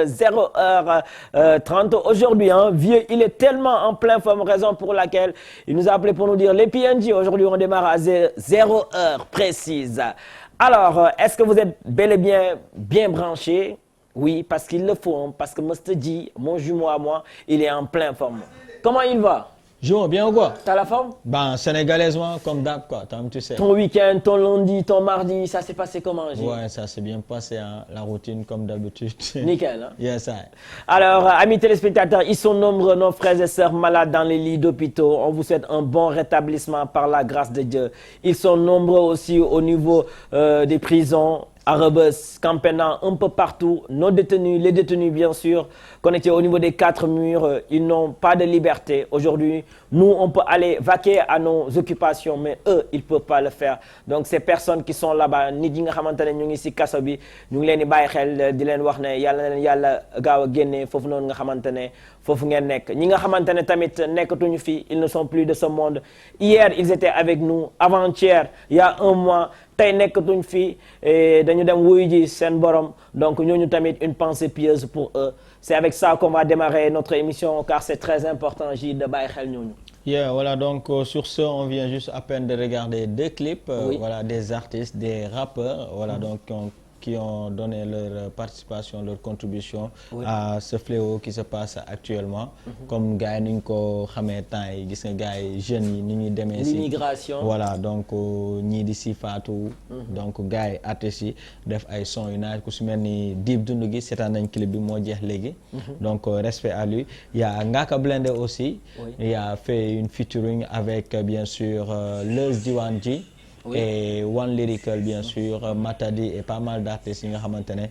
0h30 aujourd'hui. Hein. Vieux, il est tellement en pleine forme, raison pour laquelle il nous a appelé pour nous dire les PNJ. Aujourd'hui, on démarre à 0h précise. Alors, est-ce que vous êtes bel et bien branché? Oui, parce qu'il le faut, hein, parce que Mr. G, mon jumeau à moi, il est en pleine forme. Comment il va? Jumeau, bien ou quoi? T'as la forme? Ben, sénégalaisement, comme d'hab, quoi, tu sais. Ton week-end, ton lundi, ton mardi, ça s'est passé comment, G? Ouais, ça s'est bien passé, hein, la routine, comme d'habitude. Nickel, hein? Yes, I. Alors, amis téléspectateurs, ils sont nombreux, nos frères et sœurs malades dans les lits d'hôpitaux. On vous souhaite un bon rétablissement par la grâce de Dieu. Ils sont nombreux aussi au niveau des prisons, à Rebeuss, Camp Pénal, un peu partout. Nos détenus, les détenus bien sûr, connectés au niveau des 4 murs, ils n'ont pas de liberté. Aujourd'hui, nous, on peut aller vaquer à nos occupations, mais eux, ils ne peuvent pas le faire. Donc, ces personnes qui sont là-bas, nit yi nga xamantene ñu ngi ci kaso bi, ñu ngi leen di bàyyi xel di leen wax ne yàlla na leen yàlla gaaw a génne foofu noonu nga xamantene foofu ngeen nekk. Ñi nga xamantene tamit nekkatuñu fi, ils ne sont plus de ce monde. Hier, ils étaient avec nous. Avant-hier, il y a un mois, tey nekkatuñ fi dañu dem wuyu ji seen borom. Donc, ñooñu tamit une pensée pieuse pour eux. C'est avec ça qu'on va démarrer notre émission car c'est très important, Gilles, de bàyyi xel ñooñu. Yeah, voilà, donc sur ce, on vient juste à peine de regarder 2 clips, oui. Voilà, des artistes, des rappeurs, voilà, donc qui ont donné leur participation, leur contribution oui. À ce fléau qui se passe actuellement. Comme gars yi ni ñu ko xamee temps yi gis nga gars yi jeunes yi ni ñuy demee si l'immigration. Voilà, donc ñii di si faatu. Donc gars yi artistes yi def ay son yu naaj ku si mel ni Dip Doundou Guiss seetaan nañ clip bi moo jeex léegi. Donc respect à lui. Il y a Ngaka Blindé aussi. Oui. Il a fait une featuring avec bien sûr Leuz Diwane G. Oui. Et One Lyrical bien sûr, Matadi et pas mal d'artistes yi nga xamante ne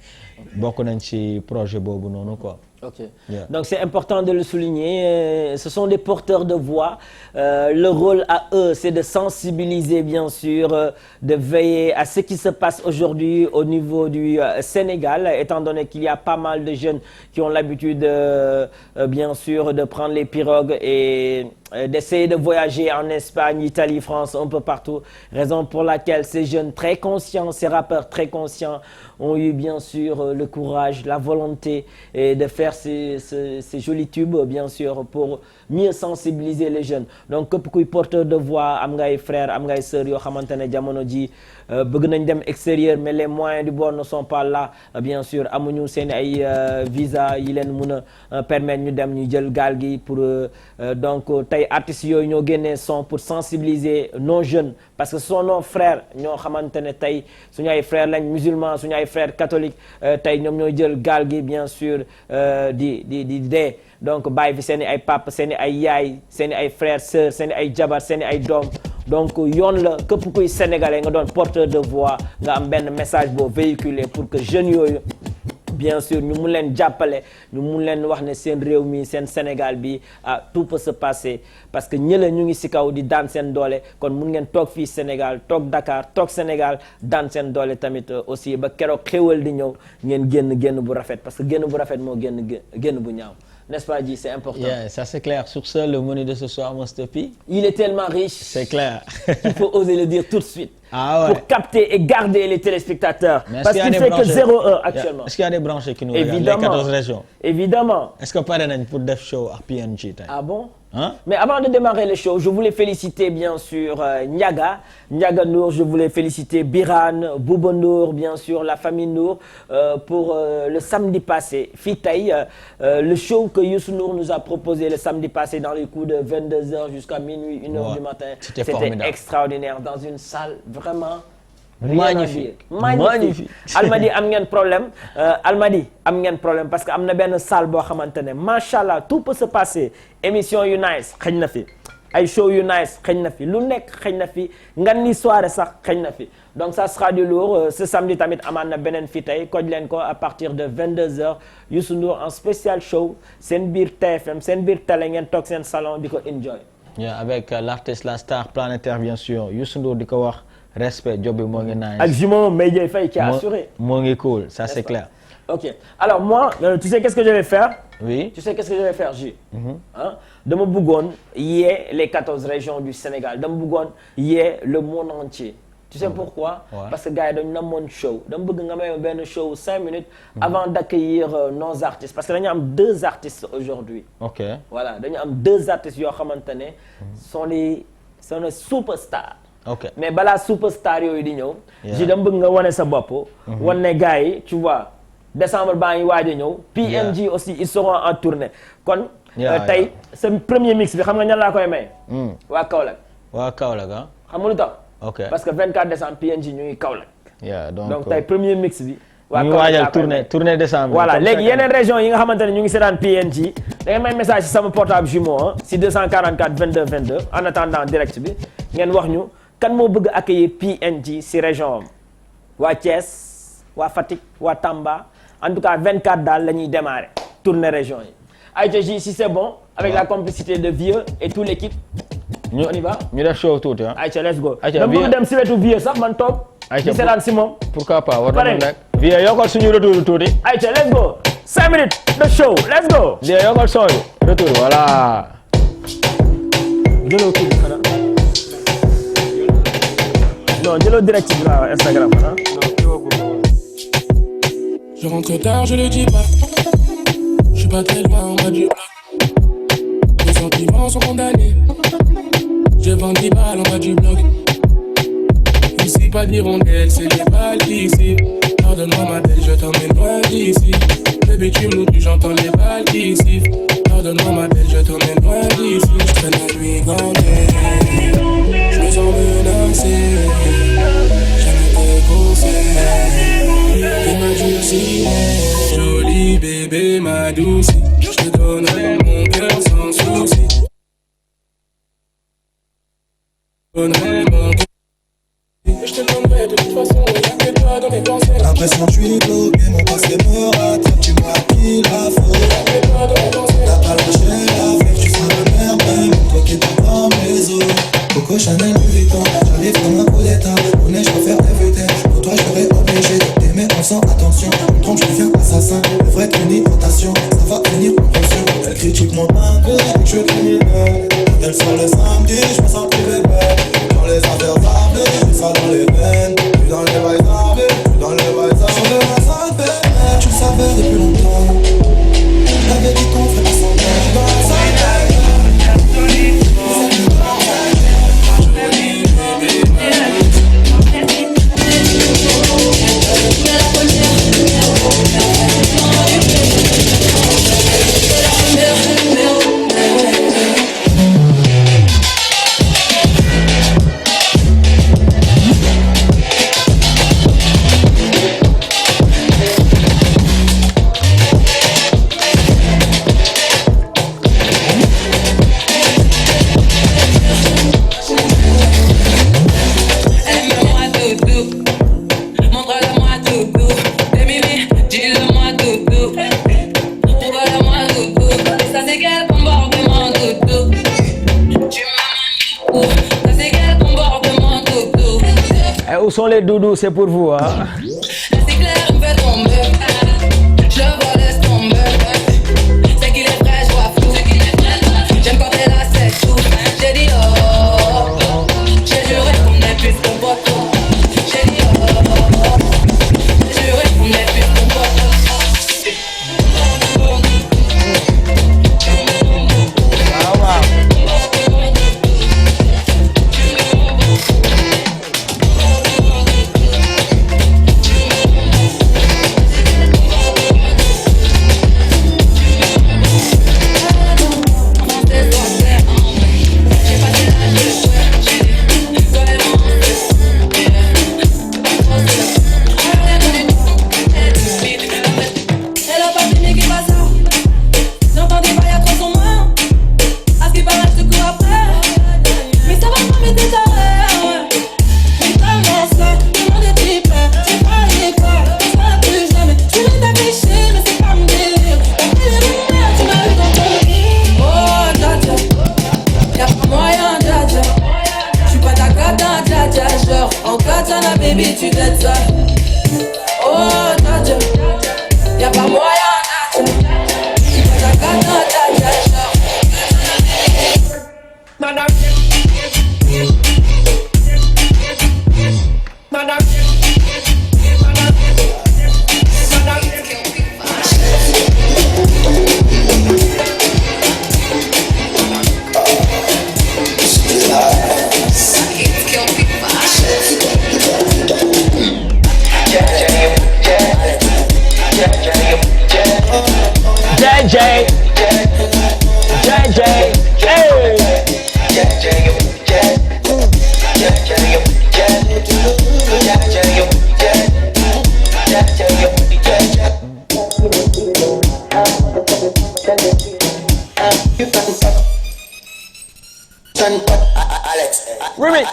bokk nañ ci projet boobu noonu quoi. Ok. Yeah. Donc c'est important de le souligner. Ce sont des porteurs de voix. Le rôle à eux, c'est de sensibiliser bien sûr, de veiller à ce qui se passe aujourd'hui au niveau du Sénégal, étant donné qu'il y a pas mal de jeunes qui ont l'habitude, bien sûr, de prendre les pirogues et d'essayer de voyager en Espagne, Italie, France, un peu partout. Raison pour laquelle ces jeunes très conscients, ces rappeurs très conscients ont eu bien sûr le courage, la volonté de faire ces jolis tubes bien sûr pour mieux sensibiliser les jeunes. Donc képp kuy porteur de voix am ngay frères am ngay sœurs yoo xamante ne jamono ji bëgg nañ dem extérieur mais les moyens du bord ne sont pas là bien sûr amuñu seen ay visa yi leen mën a permettre ñu dem ñu jël gaal gi pour donc tey artistes yooyu ñoo génnee son pour sensibiliser nos jeunes parce que ce sont nos frères ñoo xamante ne tey suñu ay frères lañ musulmans suñu ay frères catholiques tey ñoom ñooy jël gaal gi bien sûr di dee donc bàyyi fi seen i ay papa seen i ay yaay seen i ay frères sœurs seen i ay jabar seen i ay doom donc yoon la képp kuy sénégalais nga doon porteur de voix nga am benn message boo véhiculer pour que jeunes yooyu bien sûr ñu mun leen jàppale ñu mun leen wax ne seen réew mi seen Sénégal bi tout peut se passer parce que ñële ñu ngi ci kaw di daan seen doole kon mun ngeen toog fii Sénégal toog Dakar toog Sénégal daan seen doole tamit aussi ba keroog xéwal di ñëw ngeen génn bu rafet parce que génn bu rafet moo génn bu ñaaw. N'est-ce pas, Guy? C'est important. Yeah, ça c'est clair. Sur ce, le menu de ce soir, Mr. P. Il est tellement riche. C'est clair. Il faut oser le dire tout de suite. Ah ouais. Pour capter et garder les téléspectateurs. Parce qu'il fait que 0-1 actuellement. Est-ce qu'il y a des branchés qui nous regardent? Les 14 régions. Évidemment. Est-ce que pare nañ pour def show ak PNJ tey? Ah bon? Hein? Mais avant de démarrer le show, je voulais féliciter bien sûr Ndiaga Nour, je voulais féliciter Birane, Bouba Nour, bien sûr la famille Nour pour le samedi passé. Fii tey le show que Youssou Nour nous a proposé le samedi passé dans les coups de 22h jusqu'à minuit, 1h du matin. C'était extraordinaire dans une salle vraiment magnifique. Almadi am ngeen problème parce que am na benn salle boo xamante ne machallah tout peut se passer émission yu nice xëñ na fi ay show yu nice xëñ na fi lu nekk xëñ na fi ngan ni soirée sax xëñ na fi donc ça sera du lourd ce samedi tamit amaan na beneen fi tey koj leen ko à partir de 22h Youssou Ndour en spécial show seen biir TFM seen biir télé ngeen toog seen salon di ko enjoy. Avec l'artiste la star planétaire bien sûr Youssou Ndour di ko wax respect job bi moo ngi nice. Ak jumeau Mbaye Faye qui a assuré. moo ngi cool ça c'est clair. Ok alors moi tu sais qu'est-ce que je vais faire? Oui. Tu sais qu'est-ce que je vais faire J. Dama bëggoon yee les 14 régions du Sénégal dama bëggoon yee le monde entier. Tu sais pourquoi? Ouais. Parce que gars yi dañu namoon show dama bëgg nga may benn show 5 minutes avant d'accueillir nos artistes parce que dañu am 2 artistes aujourd'hui. ok Voilà dañu am 2 artistes yoo xamante ne sont les superstars. ok mais balaa superstar yooyu di ñëw. ji dama bëgg nga wane sa bopp. wane ne gars yi tu vois décembre baa ngi waaj a ñëw. PNG aussi ils seront en tournée kon. tey sa premier mix bi xam nga ñan laa koy may. waa Kaolack. waa Kaolack ah. xam nga lu tax. ok parce que 24 décembre PNG ñu ngi Kaolack. donc tey premier mix bi. waa Kaolack ñu ngi waajal tournée décembre. voilà léegi yeneen région yi nga xamante ne ñu ngi seetaan PNG da ngeen may message ci sama portable jumeau si 244 22 22 en attendant direct bi ngeen wax ñu kan moo bëgg accueillir PNG si région am. waa Thiès waa Fatick waa Tamba en tout cas 24 daal la ñuy démarrer tournée région yi. Aïcha J si c'est bon avec la complicité de Vieux et toute l'équipe. on y va ñu def show tuuti ah. Aïcha let's go. Aïcha dama bëgg dem si wetu Vieux sax man toog. Aïcha di seetaan si moom. pourquoi pas war na nekk. Vieux yokkal suñu retour tuuti. Aïcha let's go 5 minutes de show let's go. Vieux yokkal son yi retour voilà. jëloo kii bi xanaa. non jëloo direct bi waaw Instagram ah. Je rentre tard, je le dis pas. Je suis pas très loin en bas du bloc. Les sentiments sont condamnés. Je vends 10 balles en bas du bloc. Ici pas d'hirondelle, c'est des balles d'ici. Pardonne-moi ma belle, je t'emmène loin d'ici. Bébé tu me dis, j'entends les balles qui sifflent. Pardonne-moi ma belle, je t'emmène loin d'ici. Je traîne la nuit gantée. Je me sens menacé. Jamais déconseillé. Et ma dulcinée, joli bébé, ma douce, je te donnerai mon cœur sans souci. Donnerai mon cœur. Je te donnerai de toute façon, y'a que toi dans mes pensées. L'impression que je suis bloqué, mon passé me rattrape, tu m'as pris la faute. Y'a que toi dans mes pensées. T'as pas lâché l'affaire, tu seras le meilleur même, toi qui es dans mes os. Coco Chanel, Louis Vuitton, j'arrive comme un coup d'état. On est, je préfère t'éviter, pour toi je serais obligé de t'aimer sans attention. Une trompe, je deviens assassin, le vrai une tentation, ça va finir en pression. Elle critique mon dingue, je suis criminel. Elle sort le samedi, je me sens privé belle. Dans les affaires armées, j'ai ça dans les veines. Plus dans les bails armés, plus dans les bails armés. Je veux la sale belle, tu le savais depuis longtemps. T'avais dit qu'on ferait pas semblant. Dans la sale belle. Où sont les doudous, c'est pour vous hein. C'est clair, il me fait tomber. Je le vois, laisse tomber. C'est qu'il est vrai, je vois flou. J'aime quand elle a cette chou. J'ai dit oh. J'ai juré qu'on est plus qu'on pote. J'ai dit oh. J'ai juré qu'on est plus qu'on pote. JJ, JJ, hey. Remix.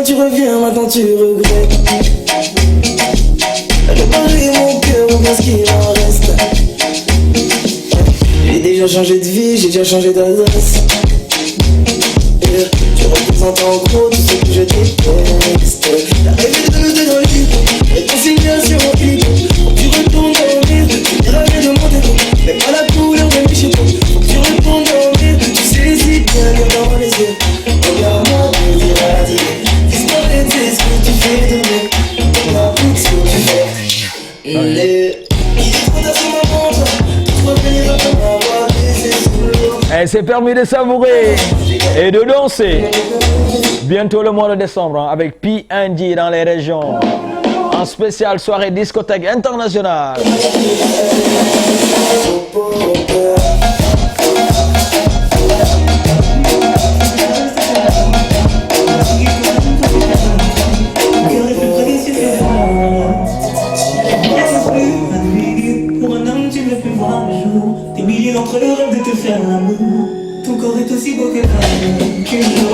Tu reviens, maintenant tu regrettes. Réparer mon cœur, regarde ce qu'il en reste. J'ai déjà changé de vie, j'ai déjà changé d'adresse. Tu représentes en gros tout ce que je déteste. T'as rêvé de nous deux dans le lit, réconciliation en clip. Faut que tu retournes dormir, tu diras bien de mon défaut. Mais pas la couleur de mes cheveux. Faut que tu retournes dormir, tu sais les idées dans les yeux. Regarde-moi, je dirai à dire. Disparaître, c'est ce que tu fais de moi. Regarde tout ce que tu fais. Il est trop tard sur ma montre. Tu revenir à m'avoir laissé sous l'eau. C'est permis de savourer et de danser. Bientôt le mois de décembre hein, avec PNG dans les régions. En spécial soirée discothèque internationale. Pour un homme, tu ne veux plus voir le jour. Des milliers entre le rêve de te faire l'amour. Ton corps est aussi beau que l'amour. Que l'eau.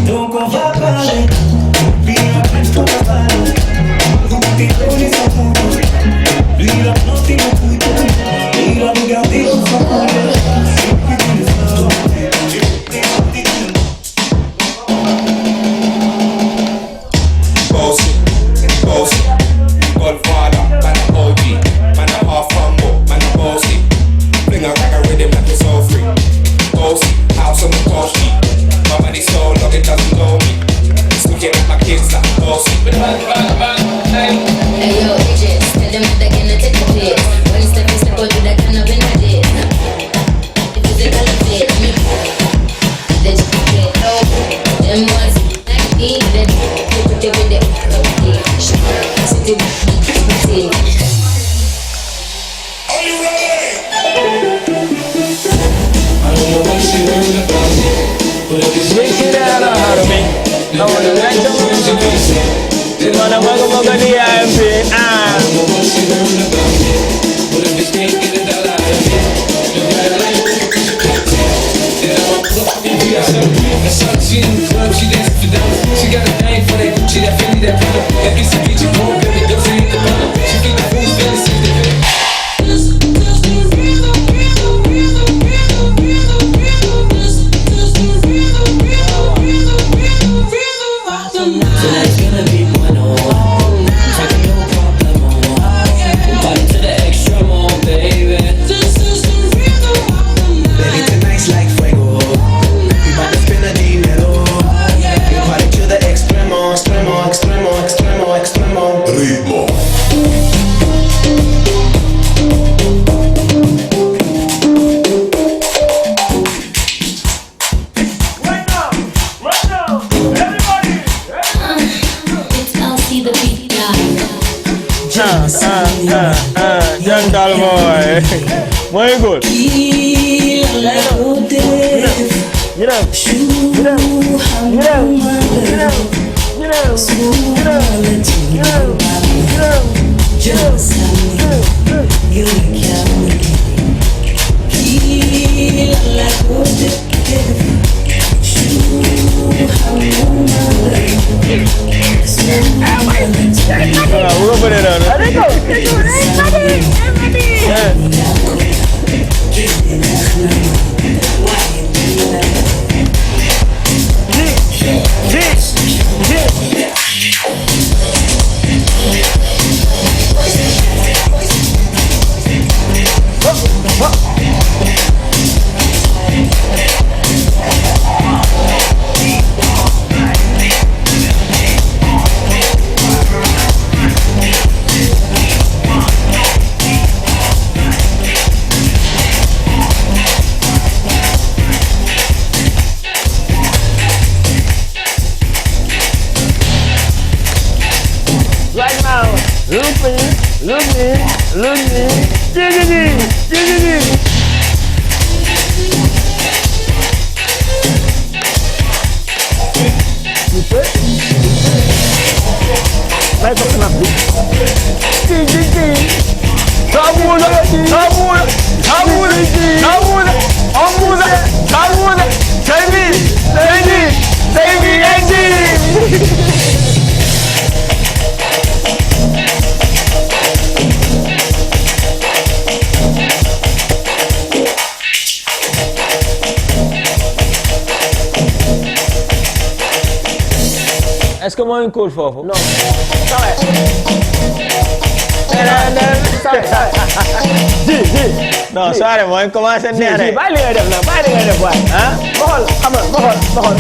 Donc on va parler, puis après on va parler. Tes données sont pour lui. Lui il a planté mon couteau, et il a regardé tout son poulet. C'est plus d'une sort, j'ai été sorti d'une Bossy, bossy, Godfather, man a OG, man a half humble, man a bossy. Bring a rag a rhythm like it's all free. Bossy, house on the call sheet. My money so long it doesn't know me. Switching up my kids like bossy. Hey yo, bitches, tell them that I cannot take the piss. When it's step out, do that kind of in my dick. If you think I love it, me, then you can get low. Them ones, like me, then you put it with the sit it, Are you ready? I don't know what she heard about it, but if it's Shake it out of me. I wanna let you I wanna don't know what she heard about it, but if it's can't get it out of it, you gotta like it. Then I'm up, if you got something, I saw she in the club, she dancing for dollars. She got a thing for that Gucci, that Fendi, that Prada. That piece of beach, you won't baby, don't say hit the bottom. She feed the food, fantasies, the bit. Tonight's gonna be bueno. Talking no problem. Body waaye mooy góor. Est-ce que moo ngi cool foofu? Non. non soirée moo ngi commencé neex rek. bàyyi li ngay def nag bàyyi li ngay def waay. ah ma xool xam nga ma xool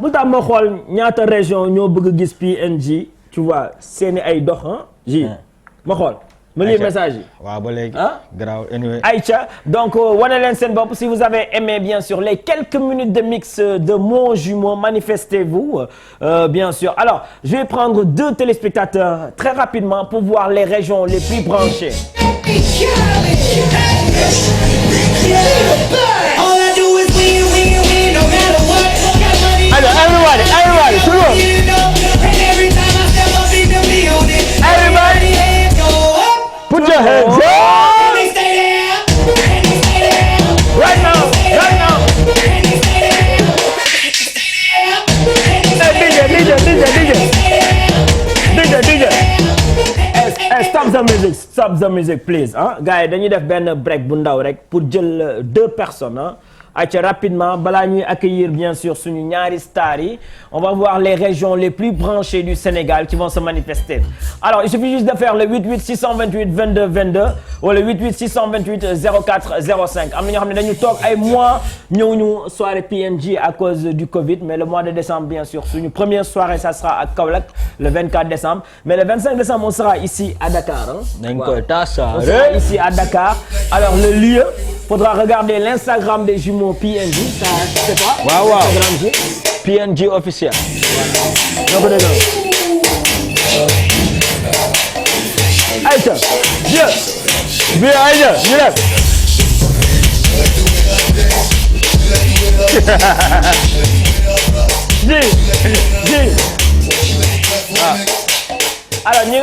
bul tax ma xool ñaata région ñoo bëgg a gis PNG tu vois seeni ay dox ma xool. ma lire message yi. waaw ba léegi. grave anyway. Aïcha donc wane leen seen bopp si vous avez aimé bien sûr les quelques minutes de mix de Mon Jumeau manifestez-vous bien sûr. Alors je vais prendre 2 téléspectateurs très rapidement pour voir les régions les plus branchées. Alors everybody tout le monde. Everybody. Put your hands up! Right now! DJ! Hey, stop the music, please. Gars yi dañuy def benn break bu ndaw rek pour jël 2 personnes. Aïcha rapidement balaa ñuy accueillir bien sûr suñu ñaari stars yi on va voir les régions les plus branchées du Sénégal qui vont se manifester alors il suffit juste de faire le 88 628 22 22 wala 88 628 04 05 am na ñoo xam ne dañu toog ay mois ñëw ñu soirée PNG à cause du Covid mais le mois de décembre bien sûr suñu première soirée ça sera à Kaolack le 24 décembre mais le 25 décembre on sera ici à Dakar dañ koy tasaare. on sera ici à Dakar alors le lieu faudra regarder l'Instagram des jumeaux PNG ça c'est quoi? waaw Instagram ji PNG officiel. donc dégg nga. Aïcha bien Aïcha ñu def. alors ñi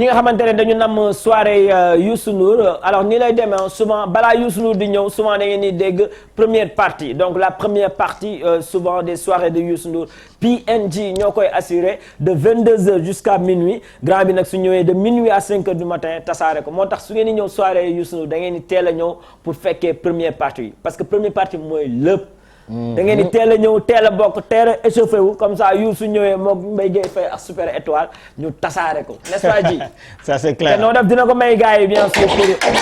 nga xamante ne dañu nam soirée Youssou Ndour alors ni lay demee souvent balaa Youssou Ndour di ñëw souvent da ngeen di dégg première partie donc la première partie souvent des soirées de Youssou Ndour PNG ñoo koy assuré de 22h jusqu'à minuit grand bi nag su ñëwee de minuit à 5h du matin tasaare ko moo tax su ngeen di ñëw soirée Youssou Ndour da ngeen di teel a ñëw pour fekkee première partie yi parce que première partie mooy lépp. da ngeen di teel a ñëw teel a bokk teel a échauffé wu comme ça yu su ñëwee moom Mbaye Gueye Faye ak Super Étoile ñu tasaare ko n'est-ce pas ji. ça c'est clair te noo def dina ko may gars yi bien sûr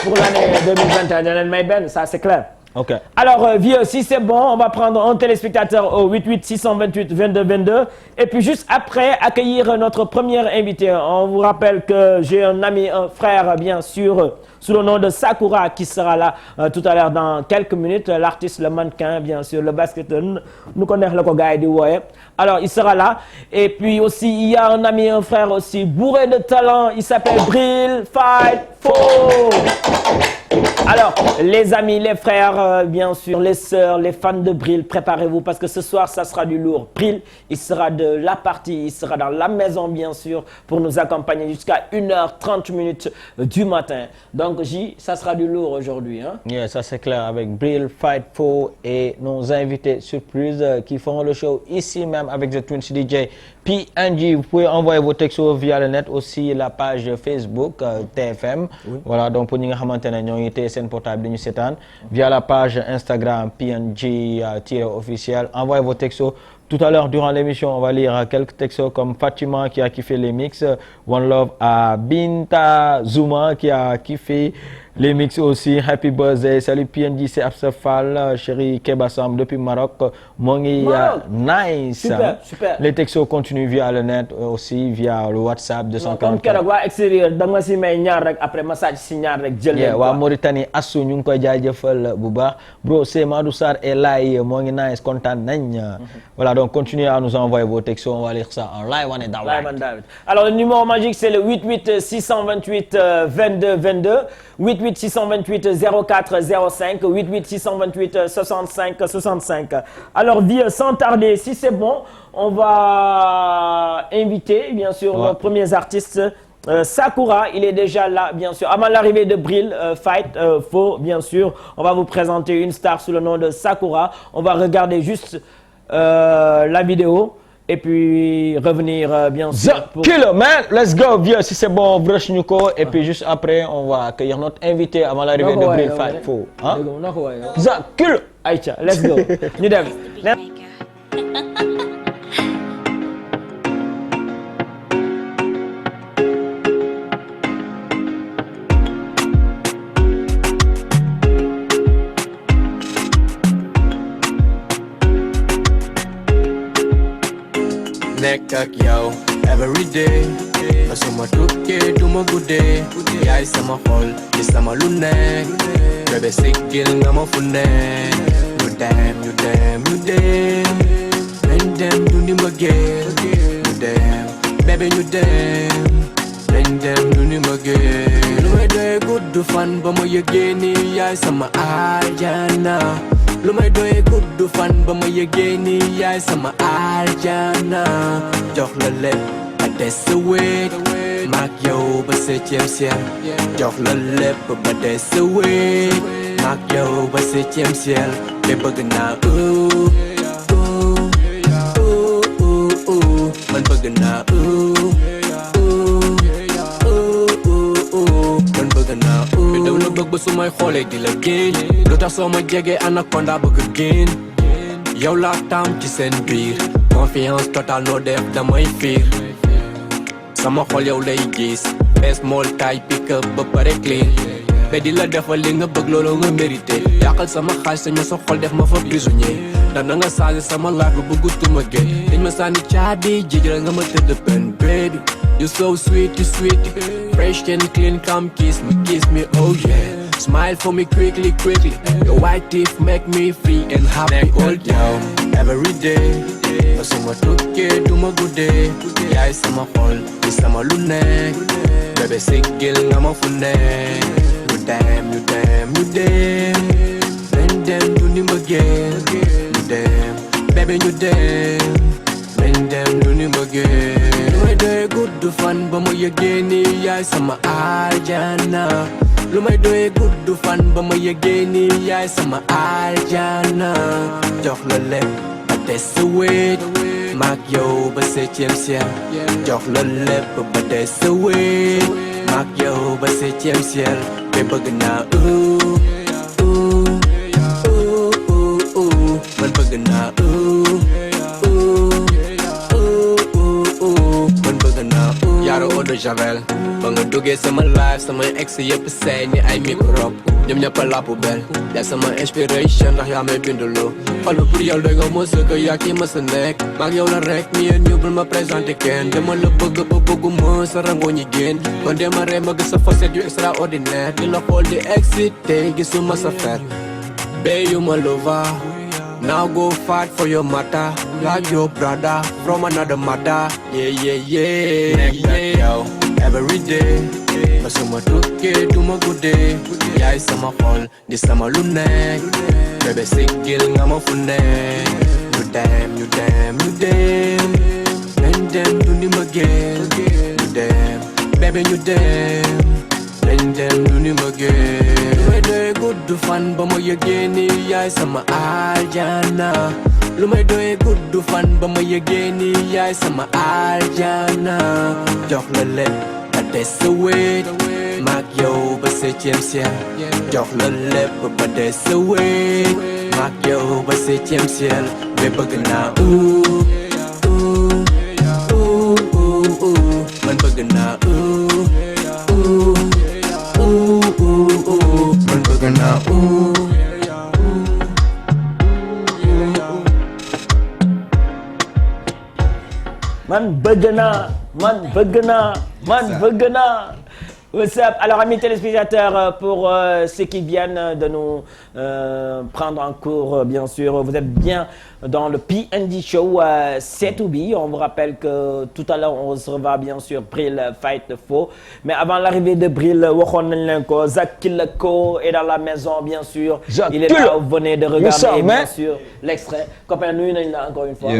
pour l'année 2021 da leen may benn ça c'est clair. Ok. Alors, vieux, si c'est bon, on va prendre un téléspectateur au 88 628 22 22. Et puis, juste après, accueillir notre premier invité. On vous rappelle que j'ai un ami, un frère, bien sûr, sous le nom de Sakura, qui sera là tout à l'heure dans quelques minutes. L'artiste, le mannequin, bien sûr, le basketteur. Nous connaissons le gars du Woye. Alors, il sera là. Et puis aussi, il y a un ami, un frère aussi, bourré de talent. Il s'appelle Bril Fight Fo. Alors, les amis, les frères, bien sûr, les sœurs, les fans de Bril, préparez-vous parce que ce soir, ça sera du lourd. Bril, il sera de la partie, il sera dans la maison, bien sûr, pour nous accompagner jusqu'à 1h30 du matin. Donc, J, ça sera du lourd aujourd'hui. Hein? Yeah, ça c'est clair, avec Bril, Fight Fo et nos invités surprises qui feront le show ici même avec The Twins DJ PNG. Vous pouvez envoyer vos textos via le net, aussi la page Facebook TFM. Oui. Voilà, donc pour nous, c'est portable de nous via la page Instagram PNG-officiel. Envoyez vos textos. Tout à l'heure, durant l'émission, on va lire quelques textos comme Fatima qui a kiffé les mix. One Love à Binta Zuma qui a kiffé les mix aussi. Happy birthday. Salut PNJ, c'est Absafal, chéri Kebassam depuis Maroc. Mongi nice. Super, super. Les textos continuent via le net aussi, via le WhatsApp 240. Comme keroog waa extérieur da nga si may ñaar rek après massage si ñaar rek jël leen. waa Mauritanie Assou ñu ngi koy jaajëfal bu baax. Bro, c'est Madou Sarr et Laye moo ngi nice kontaan nañ. Voilà, donc continuez à nous envoyer vos textos, on va lire ça en live, on est dans live. Alors le numéro magique c'est le 88 628 22 22, 88 628 04 05, 88 628 65 65. Alors vieux, sans tarder, si c'est bon, on va inviter bien sûr nos premiers artistes. Sakura, il est déjà là, bien sûr. Avant l'arrivée de Bril, Fight Fo, bien sûr, on va vous présenter une star sous le nom de Sakura. On va regarder juste la vidéo et puis revenir bien sûr. Pour... Killer man, let's go vieux, si c'est bon, brush Nuko et puis juste après on va accueillir notre invité avant l'arrivée de Bril Fight Fo. Hein? Killer. Aïcha, let's go. Ñu dem. Nekk ak yow every day ba suma tukkee duma guddee yaay sama xol di sama lu nekk bébé siggil nga ma fu nekk ñu dem nañ dem dundi mbëggeel ñu dem bébé ñu dem nañ dem dundi mbëggeel lu may doy gudd fan ba ma yëgee ni yaay sama aljana lu may doy gudd fan ba ma yëgee ni yaay sama aljana jox la lépp ba des sa wéet maak yow ba septième ciel jox la lépp ba des sa wéet maak yow ba septième ciel te bëgg naa man bëgg naa man bëgg naa bi daw la bëgg ba su may xoolee di la génn lu tax soo ma jegee anaconda bëgg génn yow laa taam ci seen biir confiance totale noo def damay fiir sama xol yow lay gis bees mool taay pick up ba pare clean be di la defal li nga bëgg loolu nga mérité yàqal sama xaalis sañ ma sa xol def ma fa prisonnier ndax na nga changé sama life ba bëggatuma génn dañ ma sànni caabi jijël nga ma tëdd pen baby you so sweet fresh and clean come kiss me oh yeah smile for me quickly your white teeth make me free and happy all day every day ba suma tukkee duma guddee yaay sama xol di sama lu nekk bébé siggil nga ma fu nekk ñu dem nañ dem dundi mbëggeel ñu dem bébé ñu dem nañ dem dundi mbëggeel lu may doy gudd fan ba ma yëgee ni yaay sama aljana lu may doy gudd fan ba ma yëgee ni yaay sama aljana jox la lépp ba des sa wéet maak yow ba septième ciel jox la lépp ba des sa wéet maak yow ba septième ciel te bëgg naa man bëgg naa man bëgg naa yaaro de javel ba nga duggee sama life sama ex yëpp seey ni ay microbe ñoom ñëpp la poubelle yaa sama inspiration ndax yaa may binduloo xolu pour yow doy nga mos a yaa ci mës a nekk maag yow la rek mi yéen ñu bul ma présenté kenn dama la bëgg ba bëgguma sa rango ñi génn kon dema ree ma gis sa facette yu extraordinaire di la xool di excité gisuma sa fer Bae, you my lover. Now go fight for your matter. Like your brother from another mother. Yeah. Yo, every day. Masuma tuke, do my good day. Yeah, it's my fall. This summer lunek. Baby, sick kill, I'm a fune. You damn. And then do him again. You damn. Baby, you damn. And then do him again. Lumay doy good fan ba ma yëgee ni yaay sama aljana Lumay doy good fan ba ma yëgee ni yaay sama aljana jox la lépp ba des sa wéet maag yow ba 7e ciel jox la lépp ba des sa wéet maag yow ba 7e ciel ba bëgg naa man bëgg naa Man bëgg naa. What's up? Alors, amis téléspectateurs, pour ceux qui viennent de nous prendre en cours, bien sûr, vous êtes bien dans le PNJ Show C2B. On vous rappelle que tout à l'heure, on recevra bien sûr Bril Fight the Faux. Mais avant l'arrivée de Bril, Zach Killako est dans la maison, bien sûr. Il est là, vous venez de regarder, bien sûr, l'extrait. Copain, nous, encore une fois.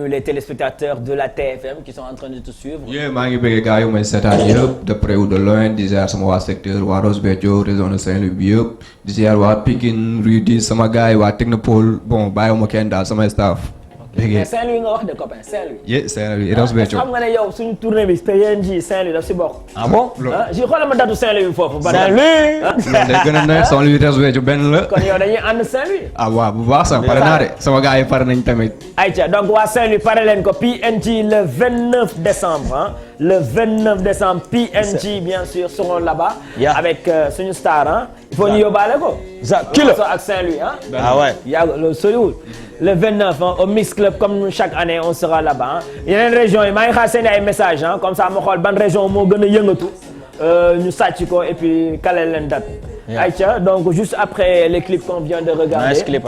Les téléspectateurs de la TFM qui sont en train de te suivre. maa ngi bëgg gars yu may seetaan yëpp de près ou de loin di ziar sama waa secteur waa Ross Béthio région de Saint-Louis bi yëpp di ziar waa Pikine Rudi sama gars yi waa Technopole bon bàyyiwuma kenn daal sama staff. mais Saint-Louis nga wax de copain Saint-Louis. Saint-Louis Ross Béthio. xam nga ne yow suñu tournée bi PNJ Saint-Louis daf si bokk. ah bon ji xoolal ma datu Saint-Louis bi foofu. Saint-Louis. loolu day gën a neex Saint-Louis Ross Béthio benn la. kon yow dañuy ànd Saint-Louis. ah waaw bu baax sax pare naa de sama gars yi pare nañ tamit. ayca donc waa Saint-Louis pare leen ko PNJ le 29 décembre le 29 décembre PNJ bien sûr seront là-bas. avec suñu star il faut ñu yóbbaale ko. kilo ak Saint-Louis ah ouais. yaa loolu soriwul. le 29 au Mix Club comme chaque année on sera là-bas yeneen région yi maa ngi xaar seen ay messages comme ça ma xool ban région moo gën a yëngatu ñu sàcc ko et puis kale leen date. Aïcha donc juste après les clips qu'on vient de regarder. nice clip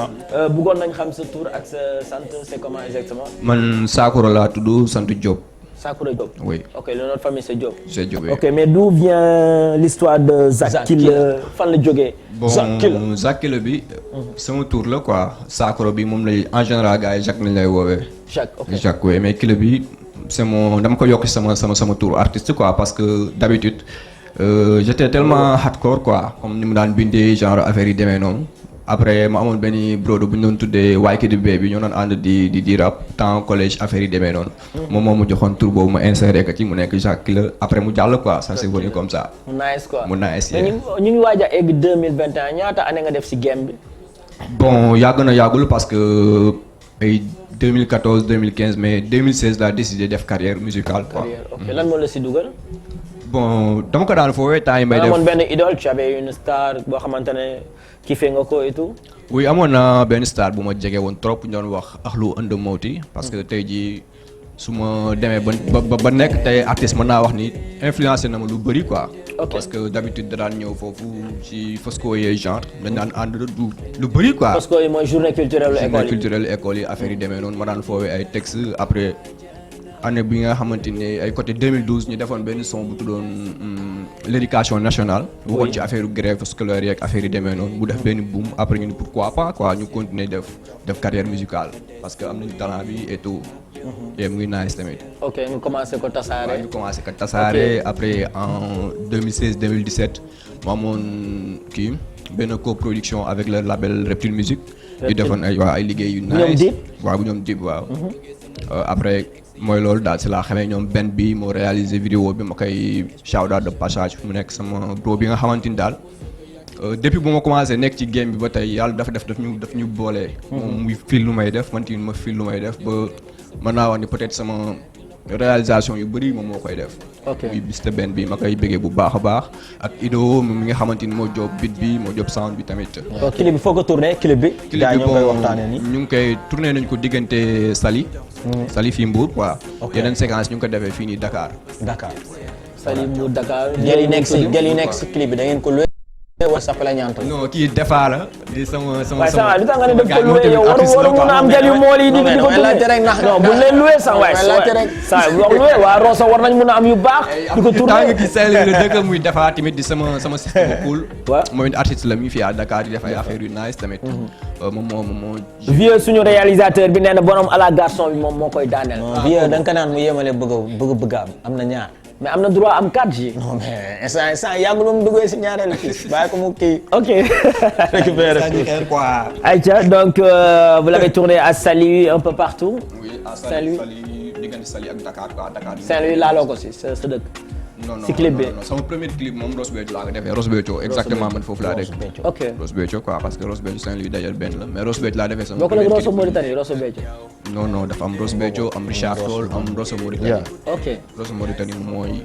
bëggoon nañ xam sa tour ak sa sant c'est comment exactement. man Sakura laa tudd sant Diop. Sakura Diop. oui. ok le nom de famille c'est Diop. c'est Diop. ok mais d'où vient l'histoire de Zach Killa fan la jógee. bon Zach Killa bi sama tour la quoi Sakura bi moom lay en général gars yi Jacques lañ lay woowee. Jacques oui mais Killa bi c'est mon dama ko yokk sama tour artiste quoi parce que d'habitude j'étais tellement hardcore quoi comme ni mu daan bindee genre affaire yi demee noonu. après ma amoon benn brodo bu ñu doon tuddee Waykidi Baby ñoo doon ànd di rap temps collège affaire yi demee noonu. moom moo mu joxoon tour boobu ma inséré ko ci mu nekk Jacques Killa après mu jàll quoi ça c'est venu comme ça. mu nice quoi mu nice. ñu ngi waaj a egg 2021 ñaata année nga def ci game bi. bon yàggul parce que ay 2014 2015 mais 2016 laa décidé def carrière musicale quoi. ok lan moo la ci dugal. bon dama ko daan foowee temps yi may def. amoon benn idole tu avais une star boo xamante ne kiffé nga ko et tout. oui amoon na benn star bu ma jege woon trop ñu doon wax Akhlou Inde Mouti parce que tey jii su ma demee ba nekk tey artiste mën naa wax ni influencé na ma lu bëri quoi. parce que d'habitude da daan ñëw foofu ci Fosco yi genre dañ daan ànd lu bëri quoi. Fosco yi mooy journée culturelle école yi affaire yi demee noonu ma daan foowee ay textes après. année bi nga xamante ne ay côté 2012 ñu defoon benn son bu tuddoon l'éducation nationale. bu woon ci affaire grève scolaire yeeg affaire yi demee noonu bu def benn boom après ñu ne pourquoi pas quoi ñu continuer def carrière musicale parce que am nañu talent bi et tout. et mu ngi nice tamit. ok ñu commencé ko tasaare. waaw ñu commencé ko tasaare après en 2016 2017 mu amoon kii benn coproduction avec le label Reptile Music. ñu defoon ay liggéey yu nice. waaw bu ñoom Dip waaw. après. mooy loolu daal si laa xamee ñoom benn bi moo réalisé vidéo bi ma koy shout out de passage mu nekk sama bro bi nga xamante ni daal depuis bu ma commencé nekk ci game bi ba tey yàlla daf ñu boole. moom muy fil lu may def man tamit ma fil lu may def ba mën naa wax ni peut-être sama réalisation yu bëri moom moo koy def. ok muy Mr Ben bi ma koy bëggee bu baax a baax ak Ido mi nga xamante ni moo job beat bi moo job sound bi tamit. clip bi foo ko tourné clip bi. clip bi bon ñu ngi koy tourné nañ ko diggante Saly. Saly fii Mbour quoi. yeneen séquence ñu ngi ko defee fii nii Dakar. Saly Mbour Dakar. gel yi nekk si clip bi da ngeen ko loué wala sa la ñaanta. non kii Defa la. di sama waaye sama lu tax nga ne def ko loué yow waru mun a am gel yu mool yi di ko tourné non bu leen loué sax waaye sa wax loué waa Rosso war nañ mun a am yu baax di ko tourné nga gis Saly la dëkk muy Defa tamit di sama système bu cool moom it artiste la mi fii à Dakar di def ay affaire yu nice tamit moom moo vieux suñu réalisateur bi nee na borom à la garçon bi moom moo koy daaneel vieux da nga ko naan mu yéemale bëgg am na ñaar mais am na droit am 4G. non mais instant yàggul moom duggee si ñaareelu kii bàyyi ko mu kii. ok. récupérer quoi. Aïcha donc vous l'avez tourné à Saly un peu partout. oui à Saly diggante Saly ak Dakar quoi Dakar. Saint-Louis laaloo ko si sa dëkk. non si clip bi non sama premier clip moom Ross Béthio laa ko defee Ross Béthio exactement man foofu laa dëkk. ok Ross Béthio quoi parce que Ross Béthio Saint-Louis d'ailleurs benn la mais Ross Béthio laa defee sama. bokk na Rosso Mauritanie Rosso Béthio. non dafa am Ross Béthio am Richard Toll am Rosso Mauritanie. ok Rosso Mauritanie mooy.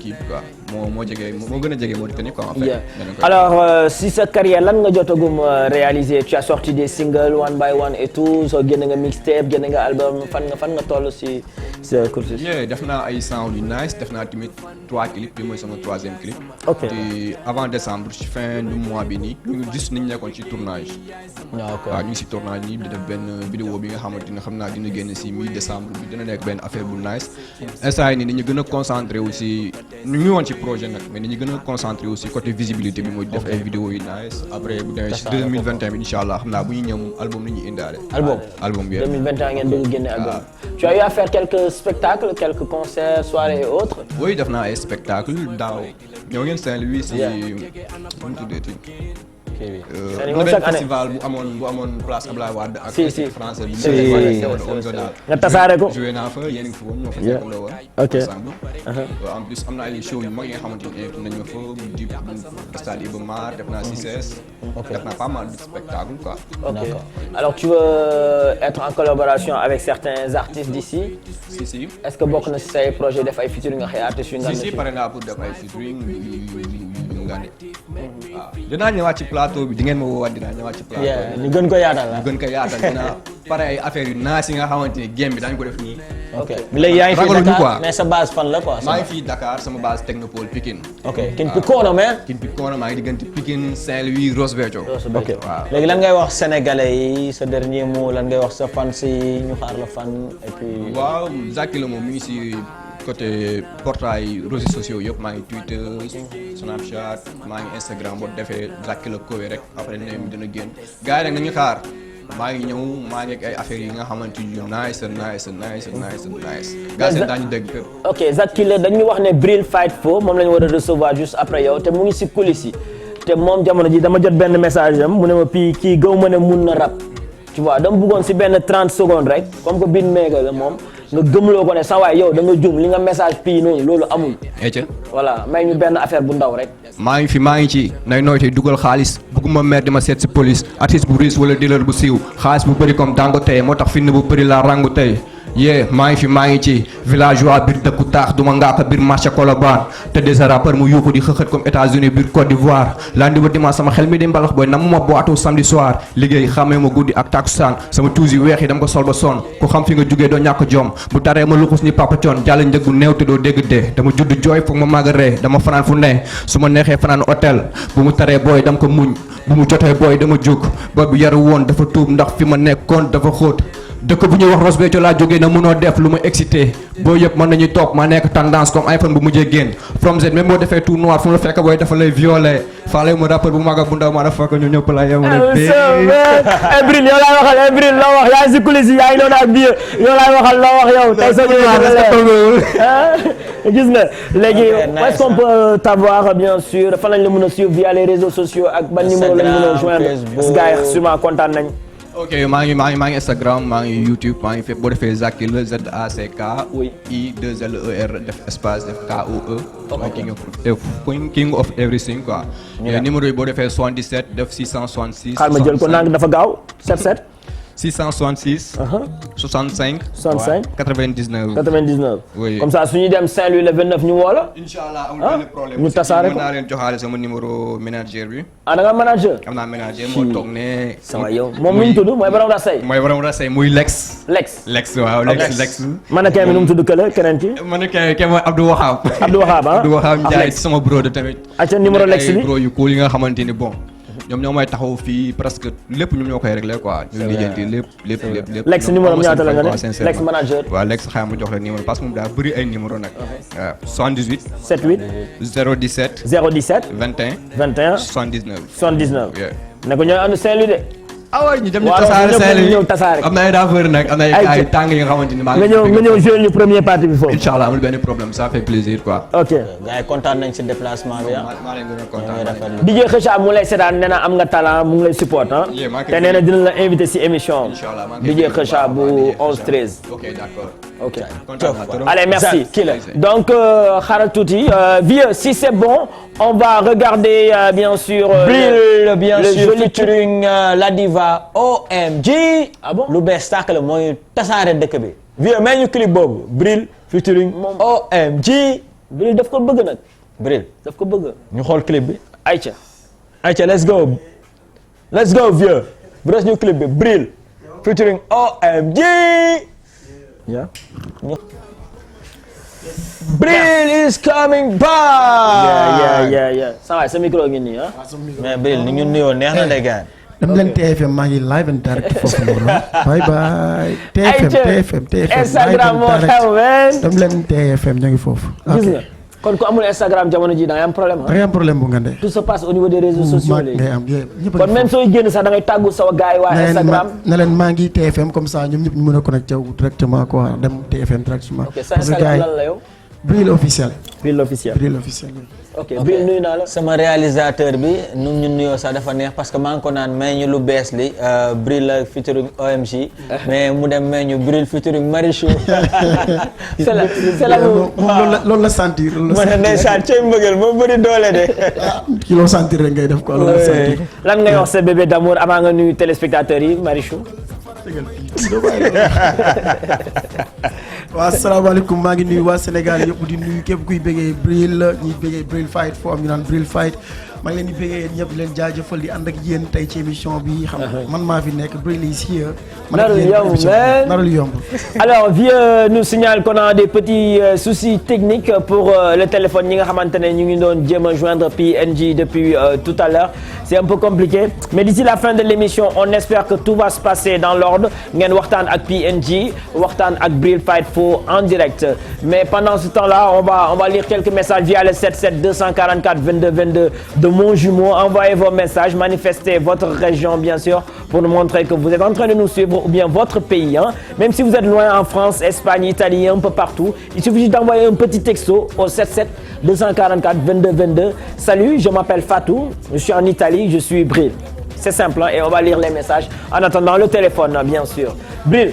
kii quoi moo gën a jege Mauritanie quoi en fait. alors si sa carrière lan nga jotagum réaliser tu as sorti des singles one by one et tout soo génne nga mixtape génne nga album fan nga toll si sa cursus. def naa ay sound yu nice def naa tamit 3 clips bi mooy sama 3e clip. ok te avant décembre ci fin du mois bi nii ñu ngi juste ni ñu nekkoon ci tournage. waaw ñu ngi si tournage nii di def benn vidéo bi nga xamante ne xam naa dina génn si mi-décembre bi dina nekk benn affaire bu nice instant yii nii dañu gën a concentré aussi ñu ngi woon ci projet nag mais dañu gën a concentré aussi côté visibilité bi mooy def ay vidéo yu nice après bu demee si 2021 bi incha allah xam naa bu ñu ñëw album la ñuy indaale. album bi 2021 ngeen bëgg génne album. tu as eu à faire quelques spectacles quelques concerts soirées et autres. oui def naa ay spectacles daaw ñëw ngeen Saint-Louis si nu mu tuddee benn festival bu amoon place Ablaye Wade ak français bi nga tasaare ko joué naa fa yéen ngi fa woon ñoo fa nekkandoo woon ensemble en plus am na ay show yu mag yi nga xamante ni invité nañ ma fa di stade Iba Mar def naa CICES def naa pas mal de spectacles quoi. ok alors tu veux être en collaboration avec certains artistes d'ici. si est-ce que bokk na si say projet def ay featuring nga xëy artistes yu nga si pare naa pour def ay featuring waaw dinaa ñëwaat ci plateau bi di ngeen ma woowaat dinaa ñëwaat ci plateau bi. ñu gën ko yaatal la. ñu gën ko yaatal dinaa pare ay affaires yu naas yi nga xamante ni game bi daañu ko def nii. ok léegi yaa ngi fii Dakar mais sa base fan la quoi. maa ngi fii Dakar sama base Technopole Pikine. ok King Pikone mais. King Pikone maa ngi diggante Pikine Saint-Louis Ross Béthio. ok waaw léegi lan ngay wax sénégalais yi sa dernier mot lan ngay wax sa fan si ñu xaar la fan et puis. waaw Zaki la moom mi ngi si. côté portail réseaux sociaux yëpp maa ngi Twitter Snapchat maa ngi Instagram boo defee Zaki la Kowe rek après ne mi dina génn gars yi nag nañu xaar maa ngi ñëw maa ngi ak ay affaires yi nga xamante ni nice gars yi daañu dégg fépp. ok Zaki la dañu wax ne Bril Fight Fo moom la ñu war a recevoir juste après yow te mu ngi si coulisses yi te moom jamono ji dama jot benn message am mu ne ma kii gaw ma ne mun na rap tu vois dama bëggoon si benn 30 secondes rek comme que beatmaker la moom nga gëmloo ko ne sa waay yow da nga jum li nga message pii noonu loolu amul. voilà may ñu benn affaire bu ndaw rek. maa ngi ci nay nooy dugal xaalis bëgguma mer di ma seet si police artiste bu riche wala dealer bu siiw xaalis bu bëri comme Dangote moo tax film bu bëri la rangu tey. maa ngi ci villageois biir dëkku taax duma ngaaka biir marché Colobane te des rappeurs mu yuuxu di xëxët comme États-Unis biir Côte d'Ivoire lundi ba dimanche sama xel mi di mbalax booy namuma boitu samedi soir liggéey xamee ma guddi ak takusaan sama tuus yu weex yi dama ko sol ba sonn ku xam fi nga jugee doo ñàkk jom bu taree ma luxus ni Papa Thione jàll njëg bu néew te doo dégg dee dama judd jooy foog ma màgg ree dama fanaan fu ne su ma neexee fanaan hôtel bu mu taree booy dama ko muñ bu mu jotee booy dama jóg booy bu yaru woon dafa tuub ndax fi ma nekkoon dafa xóot dëkk bu ñuy wax Ross Béthio laa jógee na mënoo def lu ma excité boo yëpp mën nañuy topp ma nekk tendance comme iPhone bu mujjee génn from Z même boo defee tout noir fu mu la fekk booy dafa lay violé faale mu rappeur bu mag ak bu ndaw maa dafa fekk ñu ñëpp la yem Bril yow laay waxal Bril loo wax yaa ngi si coulisses yi yaa ngi doon ak biir yow laay waxal loo wax yow tey soo gis nga léegi est-ce qu'on peut t'avoir bien sûr fan lañ la mën a suivre via les réseaux sociaux ak ban numéro lañ mën a joindre gars yi sûrement kontaan nañ. ok maa ngi Instagram maa ngi YouTube maa ngi fépp boo defee Zaki la ZACK I2LER def espace def KOE. king of everything quoi. numéro yi boo defee 77 def 666. xaaral ma jël ko nang dafa gaaw 77. 666. 65. 65. 99. 99. Oui. Comme ça su ñu dem Saint-Louis le 29 ñu woo la. Inch'Allah amul benn problème. ñu tasaare ko mën naa leen joxaale sama numéro manager bi. ah da nga manager. am naa manager moo toog ne. sama yow moom mi ñu tudd mooy borom Rasay. mooy borom Rasay muy Lex. Lex waaw Lex. man ak kenn nu mu tudd kële keneen ki. man ak kenn mooy Abdou Wahab. Abdou Wahab Ndiaye ci sama bureau de tamit. acca numéro Lex bi bureau yu cool yi nga xamante ni bon. ñoom ñoo may taxaw fii presque lépp ñoom ñoo koy réglé quoi. ñu lijjanti lépp. Lex numéro am ñaata la nga ne Lex manager. waaw Lex xaaral ma jox la numéro parce que moom daa bëri ay numéro nag. waaw 78. 78. 017. 017. 21. 21. 79. 79. ne ko ñooy ànd Saint-Louis de. ah ouais ñu dem ñu tasaare Saint-Louis ñëw tasaare. am na ay daafër nag am na ay tàng yi nga xamante ni maa nga ñëw jouer ñu première partie bi foofu. Inch'Allah amul benn problème ça fait plaisir quoi. ok gars yi kontaan nañ ci déplacement bi maa leen gën a kontaan. DJ Kheucha mu lay seetaan nee na am nga talent mu ngi lay support ah. te nee na dina la invité si émission. Inch'Allah DJ Kheucha bu 11-13. ok d'accord. ok kontaan allez merci. donc xaaral tuuti vieux si c'est bon on va regarder bien sûr. Bril bien sûr featuring la diva OMG. ah bon lu bees tàkk la mooy tasaare dëkk bi. vieux may ñu clip boobu Bril featuring OMG. Bril daf ko bëgg nag. Bril daf ko bëgg. ñu xool clip bi. Aïcha let's go vieux. bros ñu clip bi Bril featuring OMG. yeah. Bril is coming back. yeah. ça va sa micro ngi nii ah. mais Bril ni ñu nuyoo neex na de gars. dem leen TFM maa ngi live and direct foofu noonu bye bye. TFM Instagram moo xew wen. dem leen TFM ñoo ngi foofu. gis nga kon ku amul Instagram jamono ji da ngay am problème ah. da ngay am problème bu ngande. tout se passe au niveau des réseaux sociaux léegi. ngay am ñëpp kon même sooy génn sax da ngay tàggu sa gars yi waa Instagram. na leen maa ngi TFM comme ça ñoom ñëpp ñu mën a connecté wu directement quoi dem TFM directement. ok sa Instagram lan la yow. Bril officiel. Bril officiel. ok Bril nuyu naa la. sama réalisateur bi nu ñu nuyoo sax dafa neex parce que maa ngi ko naan may ñu lu bees li Bril la featuring OMG. mais mu dem may ñu Bril featuring Marichou. c'est la loolu la sentir. ma ne ndeysaan cay mbëggeel moo bëri doole de. ki loo sentir rek ngay def quoi loolu la sentir. lan ngay wax sa bébé d'amour avant nga nuyu téléspectateurs yi Marichou. waaw asalaamaaleykum maa ngi nuyu waa Sénégal yëpp di nuyu képp kuy bëggee Bril ñuy bëggee Bril Fight foo am ñu naan Bril Fight maa ngi leen di bëggee yéen ñëpp di leen jaajëfal di ànd ak yéen tey ci émission bi xam nga man maa fi nekk Bril is here. narul yomb. alors vieux nous signale qu'on a des petits soucis techniques pour le téléphone ñi nga xamante ne ñu ngi doon jéem a joindre PNJ depuis tout à l'heure c'est un peu compliqué mais d'ici la fin de l'émission on espère que tout va se passer dans l'ordre ngeen waxtaan ak PNJ waxtaan ak Bril Fight en direct mais pendant ce temps-là on va lire quelques messages via le 77 244 22 22 de mon jumeau envoyez vos messages manifestez votre région bien sûr pour nous montrer que vous êtes en train de nous suivre ou bien votre pays hein. Même si vous êtes loin en France, Espagne, Italie, un peu partout il suffit d'envoyer un petit texto au 77 244 22 22 salut je m'appelle Fatou je suis en Italie je suis Bril c'est simple hein, et on va lire les messages en attendant le téléphone bien sûr Bril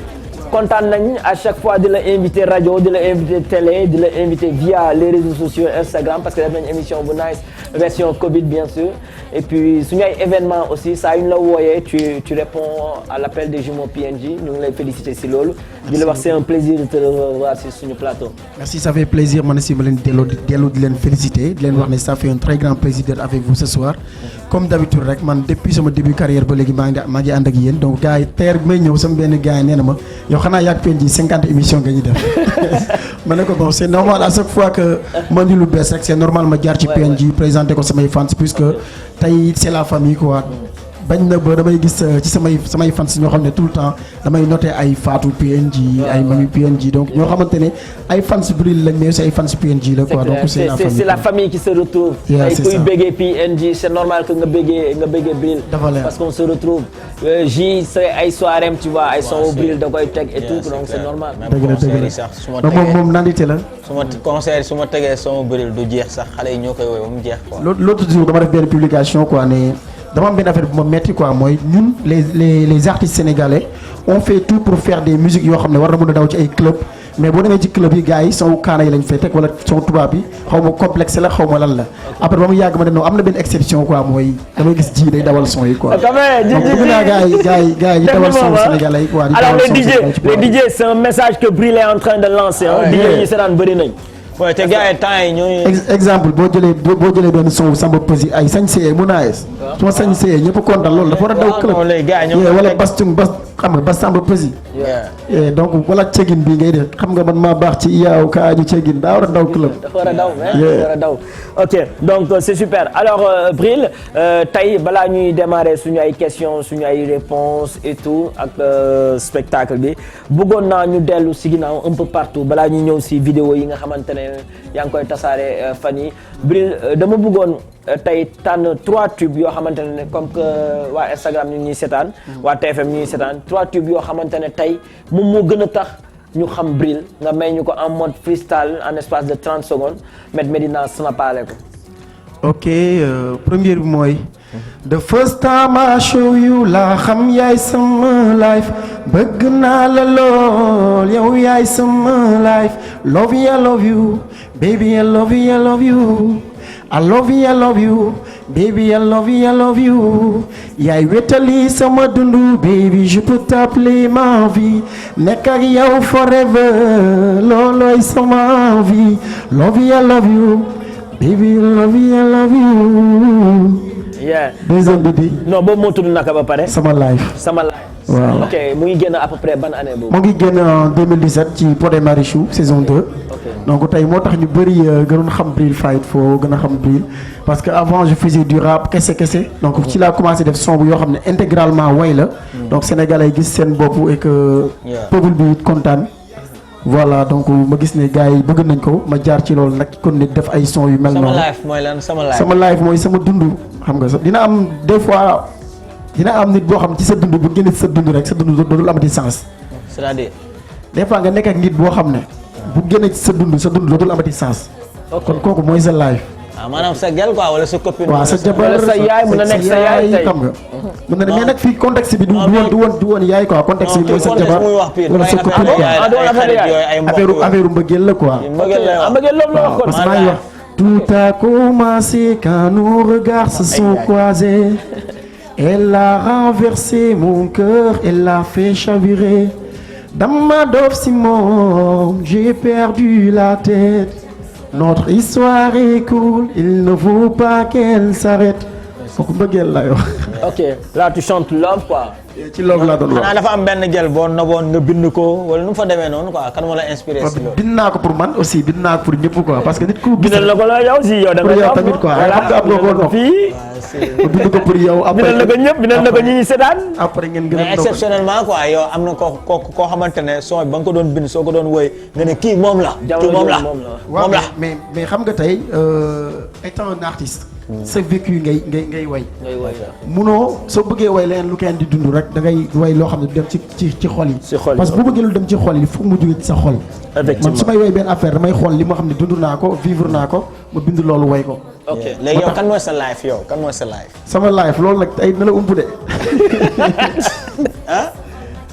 kontaan nañ à chaque fois di la inviter rajo di la inviter télé di la inviter via les réseaux sociaux Instagram parce que def nañ émission bu nice version Covid bien sûr et puis suñu ay événement aussi saa yu ñu la wooyee tu réponds à l'appel des jumeaux PNJ ñu ngi lay féliciter si loolu di la wax c'est un plaisir de te revoir sur suñu plateau. merci ça fait plaisir man aussi ma leen dellu di leen féliciter di leen wax ne ça fait un très grand plaisir d'être avec vous ce soir comme d'habitude rek man depuis sama début carrière ba léegi maa ngi ànd ak yéen donc gars yi tey rek may ñëw sama benn gars yi nee na ma xanaa yàgg PNJ 50 émissions nga ñuy def ma ne ko bon c'est normal à chaque fois que ma di lu bees rek c'est normal ma jaar ci PNJ présenter ko samay fans puisque tey c'est la famille quoi bañ na ba damay gis ci samay fans ñoo xam ne tout le temps damay noter ay Fatou PNJ ay Mami PNJ donc ñoo xamante ne ay fans Bril lañ mais aussi ay fans PNJ la quoi donc c'est la famille qui se retrouve ay kuy bëggee PNJ c'est normal que nga bëggee Bril parce qu'on se retrouve J c'est ay soirée tu vois ay son Bril da koy teg et tout donc c'est normal dëgg la moom nandite la suma concert su ma tegee son Bril du jeex sax xale yi ñoo koy woy ba mu jeex quoi l'autre jour dama def benn publication quoi ne dama am benn affaire bu ma metti quoi mooy ñun les artistes sénégalais on fait tout pour faire des musiques yoo xam ne war na mën a daw ci ay club mais boo demee ci club yi gars yi son kaana yi lañ fay teg wala son tubaab bi xaw ma complexe la xaw ma lan la après ba mu yàgg ma ne non am na benn exception quoi mooy damay gis ji day dawal son yi quoi donc bëgg naa gars yi dawal son sénégalais yi quoi alors les DJ c'est un message que Bril est en train de lancer DJ yi seetaan bëri nañ waaye te gars yi temps yi ñooy. exemple boo jëlee benn son Samba Peuzzi ay sañsee mu naayes su ma sañsee ñëpp kontaan loolu dafa war a daw club wala bas xam nga bas Samba Peuzzi donc wala cegin bii ngay def xam nga man maa baax ci yaaw kaa ñu cegin daa war a daw club dafa war a daw ok donc c'est super alors Bril tey balaa ñuy démarrer suñu ay questions suñu ay réponses et tout ak spectacle bi bëggoon naa ñu dellu si ginnaaw un peu partout balaa ñuy ñëw si vidéo yi nga xamante ne yaa ngi koy tasaare fan yi Bril dama bëggoon tey tànn 3 tubes yoo xamante ne comme que waa Instagram ñu ñuy seetaan waa TFM ñu ñuy seetaan 3 tubes yoo xamante ne tey moom moo gën a tax ñu xam Bril nga may ñu ko en mode freestyle en espace de 30 secondes Medina snappale ko. ok première bi mooy the first time I show you la xam yaay sama life bëgg naa la lool yow yaay sama life love you I love you baby I love you I love you I love you I love you baby I love you I love you yaay wetali sama dundu baby je peux t'appeler ma vie nekk ak yow forever loolooy sama vie love you I love you baby I love you I love you deuxième bi non boobu moo tudd naka ba pare sama life waaw ok mu ngi génn à peu près ban année boobu mu ngi génn en 2017 ci Pod et Marichou saison 2 donc tey moo tax ñu bëri gënoon xam Bril Fight foo gën a xam Bril parce que avant je faisais du rap kese donc ci laa commencé def son bu yoo xam ne intégralement way la donc sénégalais yi gis seen bopp et que peuple bi kontaan voilà donc ma gis ne gars yi bëgg nañ ko ma jaar ci loolu nag kon ne def ay son yu mel noonu sama life mooy lan sama life mooy sama dund xam nga dina am des fois dina am nit boo xam ci sa dund bu génne ci sa dund rek sa dund dootul amati sens c'est-à-dire des fois nga nekk ak nit boo xam ne bu génne ci sa dund dootul amati sens kon kooku mooy sa life maanaam sa gel quoi wala sa copine waaw sa jabar sa yaay mën na nekk sa yaay tey xam nga mën na ne mais nag fii contexte bi du woon yaay quoi contexte bi mooy sa jabar wala sa copine quoi affaire mbëggeel la quoi mbëggeel loolu la wax kon parce que maa ngi wax tout a commencé quand nos regards se sont croisés elle a renversé mon cœur elle l'a fait chavirer dans ma dof si moom j'ai perdu la tête. Notre histoire est cool, il ne faut pas qu'elle s'arrête. Kooku mbëggeel la yow. ok là tu chantes love quoi. ci love laa doon wax. xanaa dafa am benn gel boo noboon nga bind ko wala nu mu fa demee noonu quoi kan moo la inspiré si loolu. bind naa ko pour man aussi bind naa ko pour ñëpp quoi parce que nit ku. bindal na ko la yow si yow da nga. pour yow tamit quoi xam nga am nga ko nopp. bind ko pour yow. après bindal na ko ñëpp bindal na ko ñi seetaan. après ngeen gën a mais exceptionnellement quoi yow am na koo xamante ne son ba nga ko doon bind soo ko doon woy nga ne kii moom la. kii moom la moom la. mais xam nga tey étant un artiste. sa vécu ngay way. munoo soo bëggee way leneen lu kenn di dund rek da ngay way loo xam ne du dem ci xol yi. parce que bu bëggee lu dem ci xol yi foog mu jóge ci sa xol. man su may way benn affaire damay xool li ma xam ne dund naa ko vivre naa ko ma bind loolu way ko. ok léegi yow kan mooy sa life yow kan mooy sa life. sama life loolu nag ay na la ump de. ah.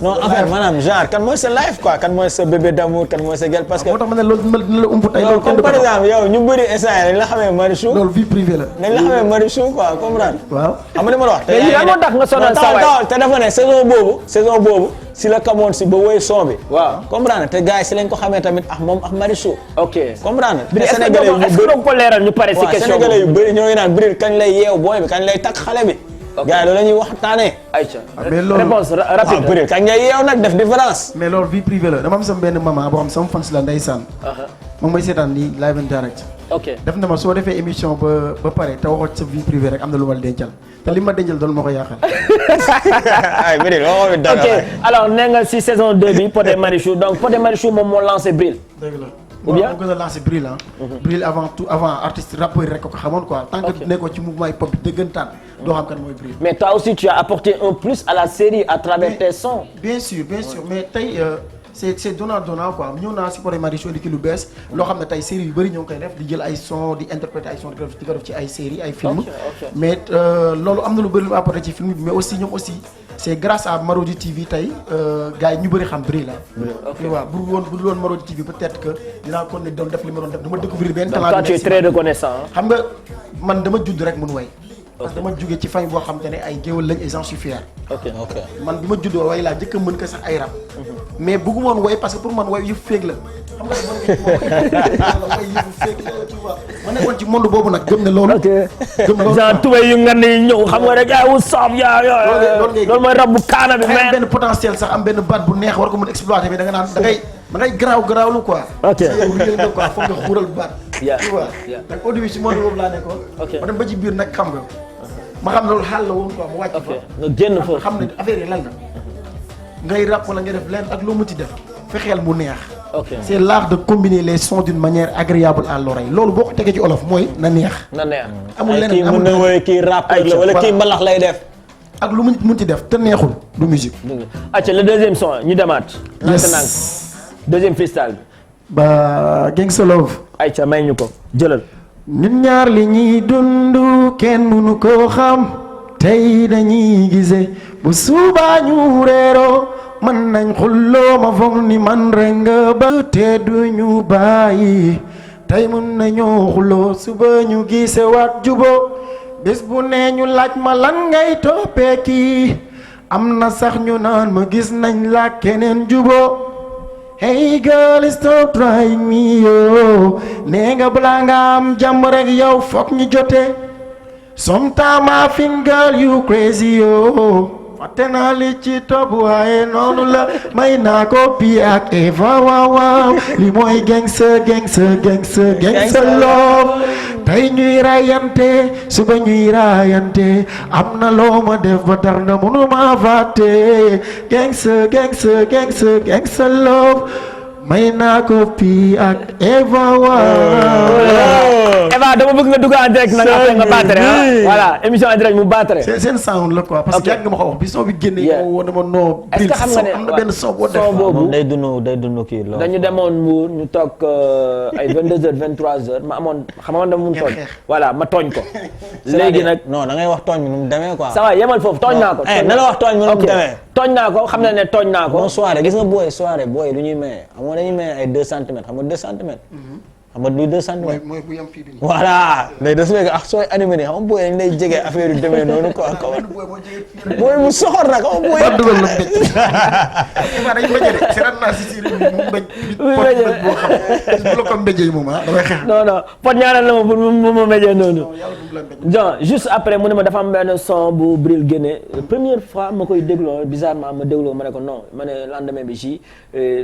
non affaire maanaam genre kan mooy sa life quoi kan mooy sa bébé d'amour kan mooy sa gel parce que. moo tax ma ne loolu dina la ump tey loolu kenn comme par exemple yow ñu bëri instant dañ la xamee Marichou. loolu vie privée la. dañ la xamee Marichou quoi comprendre. waaw xam nga li ma la wax. mais lii lan moo tax nga sonal sa waay te dafa ne saison boobu si la kamoon si ba woy son bi. waaw comprendre te gars yi si lañ ko xamee tamit moom ak Marichou. ok comprendre. te Sénégalais yu bëri est-ce que doo ko leeral ñu pare si question boobu Sénégalais yu bëri ñoo ngi naan Bril kañ lay yeew booy bi kañ lay takk xale bi. gars yi loolu la ñuy waxtaanee. Aïcha mais loolu réponse rapide. Bril kañ ngay yeew nag def différence. mais loolu vie privée la dama am sama benn maman boo xam sama fans la ndeysaan. moom mooy seetaan nii live and direct. ok def na ma soo defee émission ba pare te waxoo ci sa vie privée rek am na lu ma la dencal te li ma dencal doon ma ko yàqal. ay Bril ok alors nee nga si saison 2 bi Pod et Marichou donc Pod et Marichou moom moo lancé Bril. dëgg la. ou bien moo gën a lancé Bril ah. Bril avant artiste rappeur rek ko xamoon quoi. tant que nekkoo ci mouvement hip hop bi dëggantaan. doo xam kan mooy Bril. mais toi aussi tu as apporté un plus à la série à travers tes sons. bien sûr mais tey c'est donnant quoi ñëw naa si Pod et Marichou di ki lu bees loo xam ne tey série yu bëri ñoo ngi koy def di jël ay son di interpréter ay son di ko def ci ay série ay film mais loolu am na lu bëri lu apporté ci film bi mais aussi ñoom aussi c'est grâce à Marodi TV tey gars yi ñu bëri xam Bril la. waaw bu dul woon Marodi TV peut-être que dinaa ko ne doon def li ma doon def dama découvrir benn talent. donc toi tu es très reconnaissant. xam nga man dama judd rek mun way. parce que dama jógee ci famille boo xam te ne ay géwël lañ et j'en suis fier. ok man bi ma juddoo way laa njëkk a mën ko sax ay rap. mais bëgguma woon way parce que pour man way yëpp féeg la. xam nga way yëpp féeg la tu vois. ma nekkoon ci monde boobu nag gëm ne loolu. gëm loolu genre tubay yu nga ni ñëw xam nga rek yaa wu soob yaa loolu mooy rab bu kaana bi. mais benn potentiel sax am benn baat bu neex war ko mën exploiter mais da nga naan da ngay garaaw lu quoi. ok yow lu yëngal quoi foog nga xuural baat. tu vois donc au début ci monde boobu laa nekkoon. ma dem ba ci biir nag xam nga. ma xam loolu xaal la woon quoi mu wàcc fa. nga génn foofu xam ne affaire yi lan la. ngay rap wala nga def leen ak loo mënti def fexeel mu neex. c'est l'art de combiner les sons d'une manière agréable à l'oreille loolu boo ko tegee ci olof mooy na neex. amul leneen amul kii mën na woy kii rap la wala kii mbalax lay def. ak lu mu mënti def te neexul du musique. acca le deuxième son ñu demaat. nank deuxième freestyle bi. ba Gangsta Love. ayca may ñu ko jëlal. nit ñaar li ñuy dund kenn mënu koo xam tey dañuy gise bu subaa ñu reeroo mën nañ xulloo ma foog ni man rek nga ba te duñu bàyyi tey mën nañoo xulloo suba ñu gise waat jubo bés bu nee ñu laaj ma lan ngay toppee kii am na sax ñu naan ma gis nañ la keneen jubo hey girl stop trying me yo nee nga balaa nga am jàmm rek yow foog ñu jotee sometimes I think girl you crazy yo fàtte naa li ci topp waaye noonu la may naa ko pi ak Eva waaw li mooy gangsta love tey ñuy rayante suba ñuy rayante am na loo ma def ba tax na mënu ma fàtte gangsta love may naa ko pi ak Eva waaw. Eva dama bëgg nga dugg en direct nag après nga battre voilà émission en direct mu battre. seen sound la quoi parce que yàgg nga ma ko wax bi son bi génnee ko woon na ma non. est-ce que xam nga ne am na benn son boo def boobu day dund kii loolu. dañu demoon Mbour ñu toog ay 22h 23h ma amoon xam nga dama mun tooñ. voilà ma tooñ ko. léegi nag non da ngay wax tooñ bi nu mu demee quoi. ça va yemal foofu tooñ naa ko. na la wax tooñ bi nu mu demee. tooñ naa ko xam na ne tooñ naa ko. non soirée gis nga booy lu ñuy maye amoon dañuy maye ay 2 centimètres xam nga 2 centimètres. xam nga luy 2 centimètres. mooy bu yam fii bi. voilà léegi da su fekkee ak sooy animé nii xam nga booy dañ lay jege affaire yu demee noonu quoi. booy mu soxor nag xam nga booy. ba dugal la mbéj. Eva dañu mbéjee de seetaan naa si mu mbéj. boo xam bu la ko mbéjee moom damay xeex. non pot ñaanal na ma pour mu ma mbéjee noonu. donc juste après mu ne ma dafa am benn son bu Bril génne première fois ma koy dégloo bizarrement ma dégloo ma ne ko non ma ne lendemain bi ji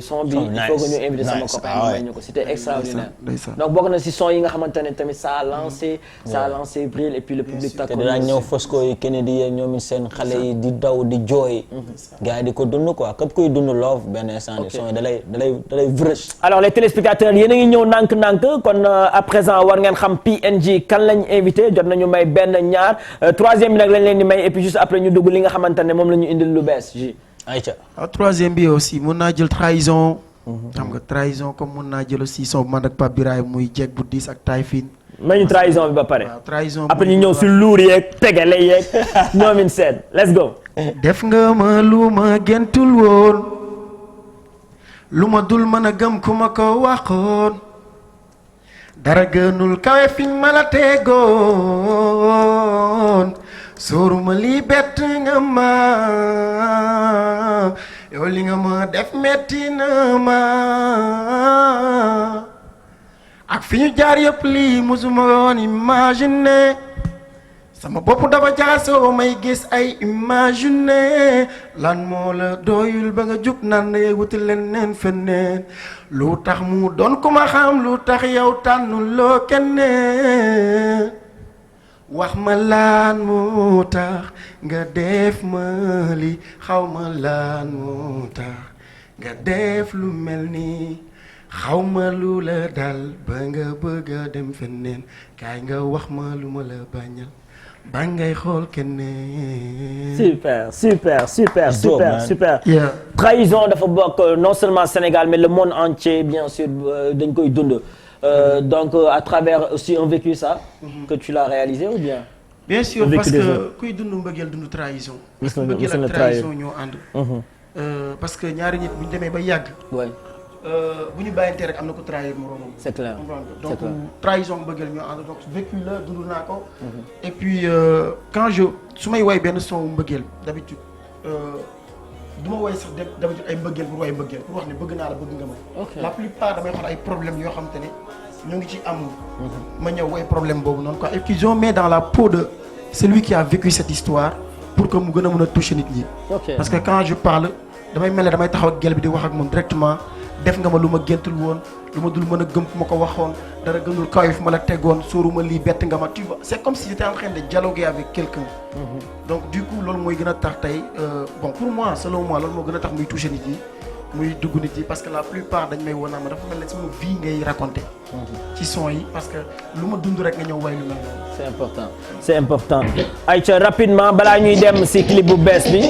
son bi il faut que ñu invité sama copain may ñu ko c'était extraordinaire. donc bokk na si son yi nga xamante ne tamit ça a lancé Bril et puis le public t'a te dinaa ñëw Fosco yi Kennedy yi ñoom seen xale yi di daw di jooy gars yi di ko dund quoi képp kuy dund love benn instant son yi da lay vrech. alors les téléspectateurs yéen a ngi ñëw nànk kon à présent war ngeen xam PNJ kan lañ invité jot nañu may benn ñaar troisième bi nag lañ leen di may et puis juste après ñu dugg li nga xamante ne moom la ñu indil lu bees ji. ayca troisième bi aussi mun naa jël trahison. xam nga trahison comme mun naa jël aussi son man ak Pape Biraye muy jeeg bu diis ak taay fiin. nañu trahison bi ba pare. waaw trahison après ñu ñëw si luur yeeg tegale yeeg ñoomin seen let's go. def nga ma lu ma gentul woon lu ma dul mën a gëm ku ma ko waxoon dara gënul kawe fiñ ma la tegoon sóoruma lii bett nga ma yow li nga ma def metti na ma ak fi ñu jaar yëpp lii musuma woon imaginer sama bopp dafa jaasoo may gis ay imaginer lan moo la doyul ba nga jug naan na wuti leneen feneen lu tax mu doon ku ma xam lu tax yow tànnuloo keneen wax ma laan moo tax nga def ma li xaw ma laan moo tax nga def lu mel nii xaw ma lu la dal ba nga bëgg a dem feneen kaay nga wax ma lu ma la bañal ba ngay xool keneen. super. Yeah. Trahison dafa bokk non seulement Sénégal mais le monde entier bien sûr dañ koy dund. Donc à travers aussi un vécu ça. Que tu l'as réalisé ou bien. bien sûr vécu parce des que autres. kuy dund mbëggeel dund trahison. Gis parce que nga mbëggeel la ak trahison ñoo ànd. parce que ñaari nit bu ñu demee ba yàgg. Ouais. bu ñu bàyyantee rek am na ko trahir moroomam. C'est clair. donc C'est clair. trahison mbëggeel ñoo ànd donc vécu la dund naa ko. et puis quand su may woy benn son mbëggeel d'habitude du ma woy sax d'habitude ay mbëggeel pour woy mbëggeel pour wax ne bëgg naa la bëgg nga ma. Ok. la plupart damay xool ay problèmes yoo xam te ne ñoo ngi ci amour. ma ñëw woy problème boobu noonu quoi et puis je me mets dans la peau de celui qui a vécu cette histoire pour que mu gën a mën a toucher nit ñi. Ok. parce que quand je parle damay mel ne damay taxaw ak gel bi di wax ak moom directement def nga ma lu ma géntul woon lu ma dul mën a gëm fu ma ko waxoon dara gënul kaw yi fu ma la tegoon sóoruma lii bett nga ma tu vois c'est comme si j'étais en train de dialoguer avec quelqu'un. donc du coup loolu mooy gën a tax tey bon pour moi selon moi loolu moo gën a tax muy toucher nit ñi muy dugg nit ñi parce que la plupart dañ may woon naa ma dafa mel ne sama vie ngay raconter. ci son yi parce que lu ma dund rek nga ñëw way lu mel noonu. c'est important c'est important. Aïcha rapidement balaa ñuy dem si clip bu bees bi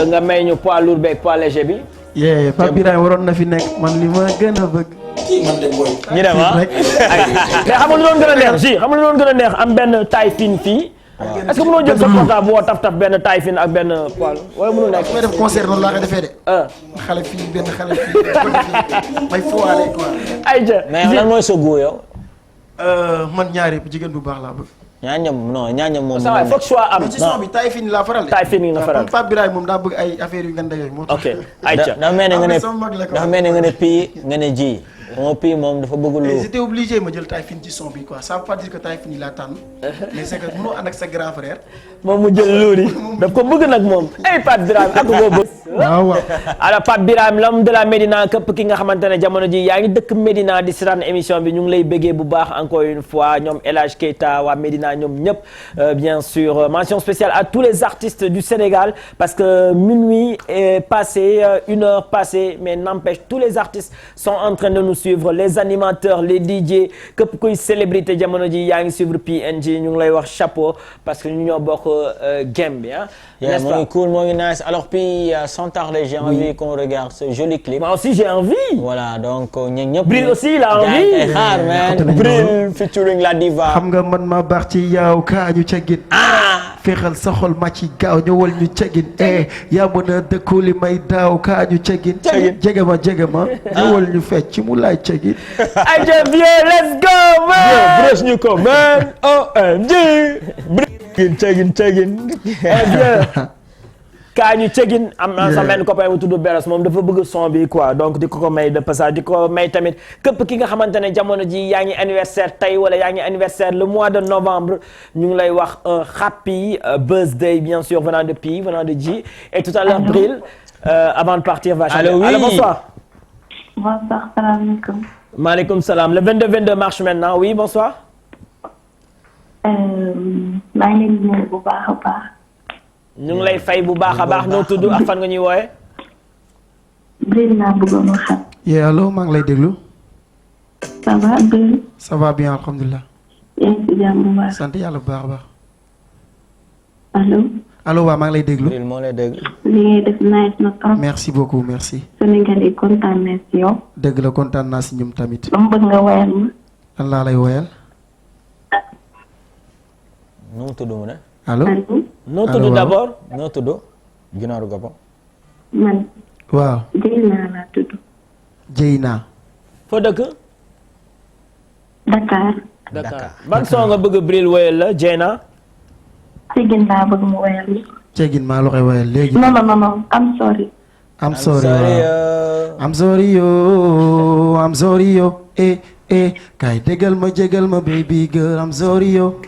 nga may ñu poids lourd beeg poids léger bi. yee Pape Birahim waroon na fi nekk man li ma gën a bëgg. man de booy. ñu dem ah mais xam nga lu doon gën a neex si xam nga lu doon gën a neex am benn taille fine fii. est-ce que mënoo jël sa portable boo taf benn taille fine ak benn poil wala mënul nekk. su may def concert noonu laa koy defee de. xale fii benn xale fii may fowaale quoi. Aïcha mais lan mooy sa goût yow. man ñaari jigéen bu baax laa bëgg. ñaañam moom. ça va foog choix am. mais ci son bi taille fine laa faral de. taille fine nga faral. Pape Birahim moom daa bëgg ay affaires yu nganda yooyu moo tax. ok Aïcha dafa mel ne nga ne pii nga ne ji. moo pii moom dafa bëgg lu. j'étais obligé ma jël taille fine ci son bi quoi ça veut pas dire que taille fine yi laa tànn. mais c'est que mënoo ànd ak sa grand frère. moom mu jël loolu daf ko bëgg nag moom ay Pape Birahim ak koo bëgg. waaw waaw. alors Pape Birahim l'homme de la Médina képp ki nga xamante ne jamono ji yaa ngi dëkk Médina di seetaan émission bi ñu ngi lay bëggee bu baax encore une fois ñoom El Hadj Keita waa Médina ñoom ñëpp bien sûr mention spéciale à tous les artistes du Sénégal parce que minuit est passé 1h passée mais n'empêche tous les artistes sont en train de nous suivre les animateurs les DJ képp kuy célébrité jamono ji yaa ngi suivre PNG ñu ngi lay wax chapeau parce que ñu ñoo bokk game bi ah. n'est-ce pas cool moo ngi nice alors puis sans tarder j'ai envie qu'on regarde ce joli clip. moi aussi j'ai envie. voilà donc ñun ñëpp. Bril aussi il a envie. xaar man Bril featuring la diva. xam nga man ma baax ci yow kaa ñu cegin. féexal sa xol ma ci gaaw ñëwal ñu cegin. yaa mën a dëkku li may daaw kaa ñu cegin. jege ma ñëwal ñu fecc mu laay cegin. ayca vieux let's go man. Bril ñu ko man OMG. Cegin. kaa ñu cegin am na sa benn copain bu tudd Beres moom dafa bëgg son bi quoi donc di ko may de passage di ko may tamit képp ki nga xamante ne jamono ji yaa ngi anniversaire tey wala yaa ngi anniversaire le mois de novembre ñu ngi lay wax un happy birthday bien sûr venant de Pi venant de J et tout à l'heure Bril avant de partir va chanter. Allô, oui. Allô, bonsoir. Bonsoir, salaamaaleykum. Maaleykum salaam le 22 marche maintenant oui bonsoir. maa ngi leen di nuyu bu baax a baax. ñu ngi lay fay bu baax a baax noo tudd ak fan nga ñuy wooye. Bril naa bëggoon a xam. allo maa ngi lay déglu. ça va Bril. ça va bien alhamdulilah. yaa ngi si jàmm bu baax. sant yàlla bu baax a baax. allo. waaw maa ngi lay déglu. Bril moo lay dégg. li ngay def nice na trop. merci beaucoup merci. Sénégal yi kontaan na si yow. dëgg la kontaan naa si ñoom tamit. lu mu bëgg nga woyal ma. lan laa lay woyal. nu mu tudd mu ne. allo. noo tudd d'abord. noo tudd. ginaaru Gabon. man. waaw. Jeyna laa tudd. Jeyna. foo dëkk. Dakar. ban son nga bëgg Bril woyal la Jeyna. Cegin laa bëgg mu woyal ma. Cegin maa la koy woyal léegi. non I'm sorry. I'm sorry yo. Kay déggal ma jégal ma baby girl I'm sorry yo.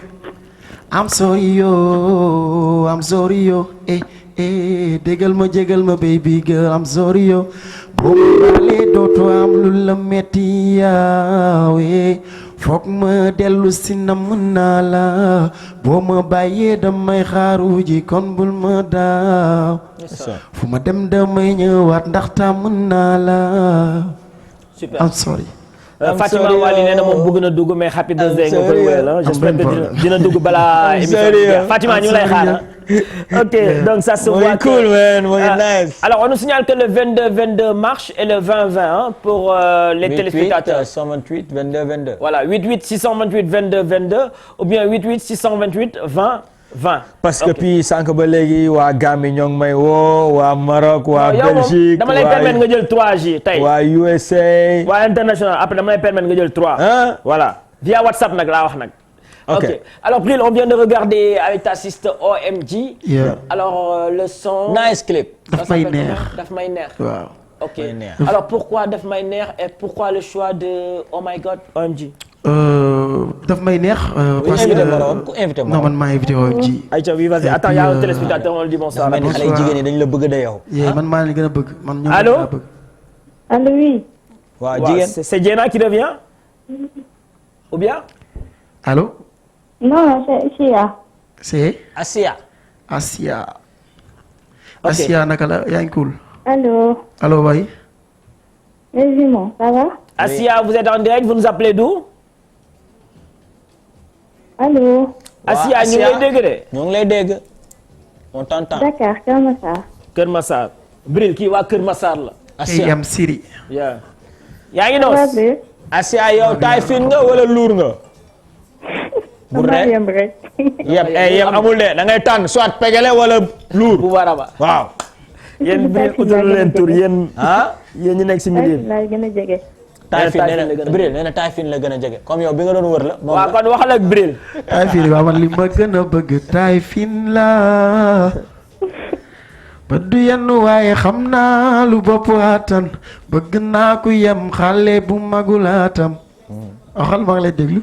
Déggal ma jégal ma baby girl I'm sorry yo. boo ma baalee dootu am lu la metti yaawe foog ma dellu si na mën naa la boo ma bàyyee damay xaaru ji kon bul ma daaw fu ma dem damay ñëwaat ndax ta mën naa la. super I'm sorry. Fatima Wali nee na moom bëgg na dugg mais happy birthday nga koy wéyal ah j'espère que dina dugg balaa émission bi Fatima ñu lay xaar ok donc ça se voit cool man nice. alors on nous signale que le 22 marche et le 20 pour les téléspectateurs 628 22 22 voilà 88 628 22 22 ou bien 88 628 20 20. parce que puis sànq ba léegi waa Gambie ñoo ngi may woo waa Maroc waa Belgique dama lay permettre nga jël 3 J tey. waa USA. waa international après dama lay permettre nga jël 3. voilà via WhatsApp nag laa wax nag. ok alors Bril on vient de regarder avec ta sister OMG. alors le son. nice clip. daf may neex daf may neex. waaw. ok alors pourquoi daf may neex et pourquoi le choix de Oh My God OMG. daf may neex. parce que non man maa invité OMG. ayca oui vas-y attends y a un téléspectateur on le dit bonsoir. xale jigéen ñi dañ la bëgg de yow. man maa leen gën a bëgg man ñoom allo laa bëgg. allo oui. waaw jigéen c'est Diena qui revient ou bien. allo. non c'est Sia. c'est. Asia. Asia. ok Asia naka la yaa ngi cool. allo. allo waay. Régiment ça va. Asia vous êtes en direct vous nous appelez d'où. allo. Asia ñu ngi lay dégg de. ñu ngi lay dégg. on t'entend. Dakar Kër Massar. Kër Massar. Bril kii waa Kër Massar la. Asia am Siri. yaa ngi noos. Asia yow taay fin nga wala luur nga. bu rek yem rek. yem amul de da ngay tànn soit pegele wala luur. bu baraba waaw. yéen Bril utal leen tur yéen. yéen ñu nekk si milieu bi. laay gën a jege. Taïfin nee na Bril nee na Taïfin la gën a jege comme yow bi nga doon wër la. waaw kon waxal ak Bril. Taïfin waaw man li ma gën a bëgg Taïfin la. ba du yenn waaye xam naa lu bopp aatan bëgg naa ku yem xale bu magul atam. waxal maa ngi lay déglu.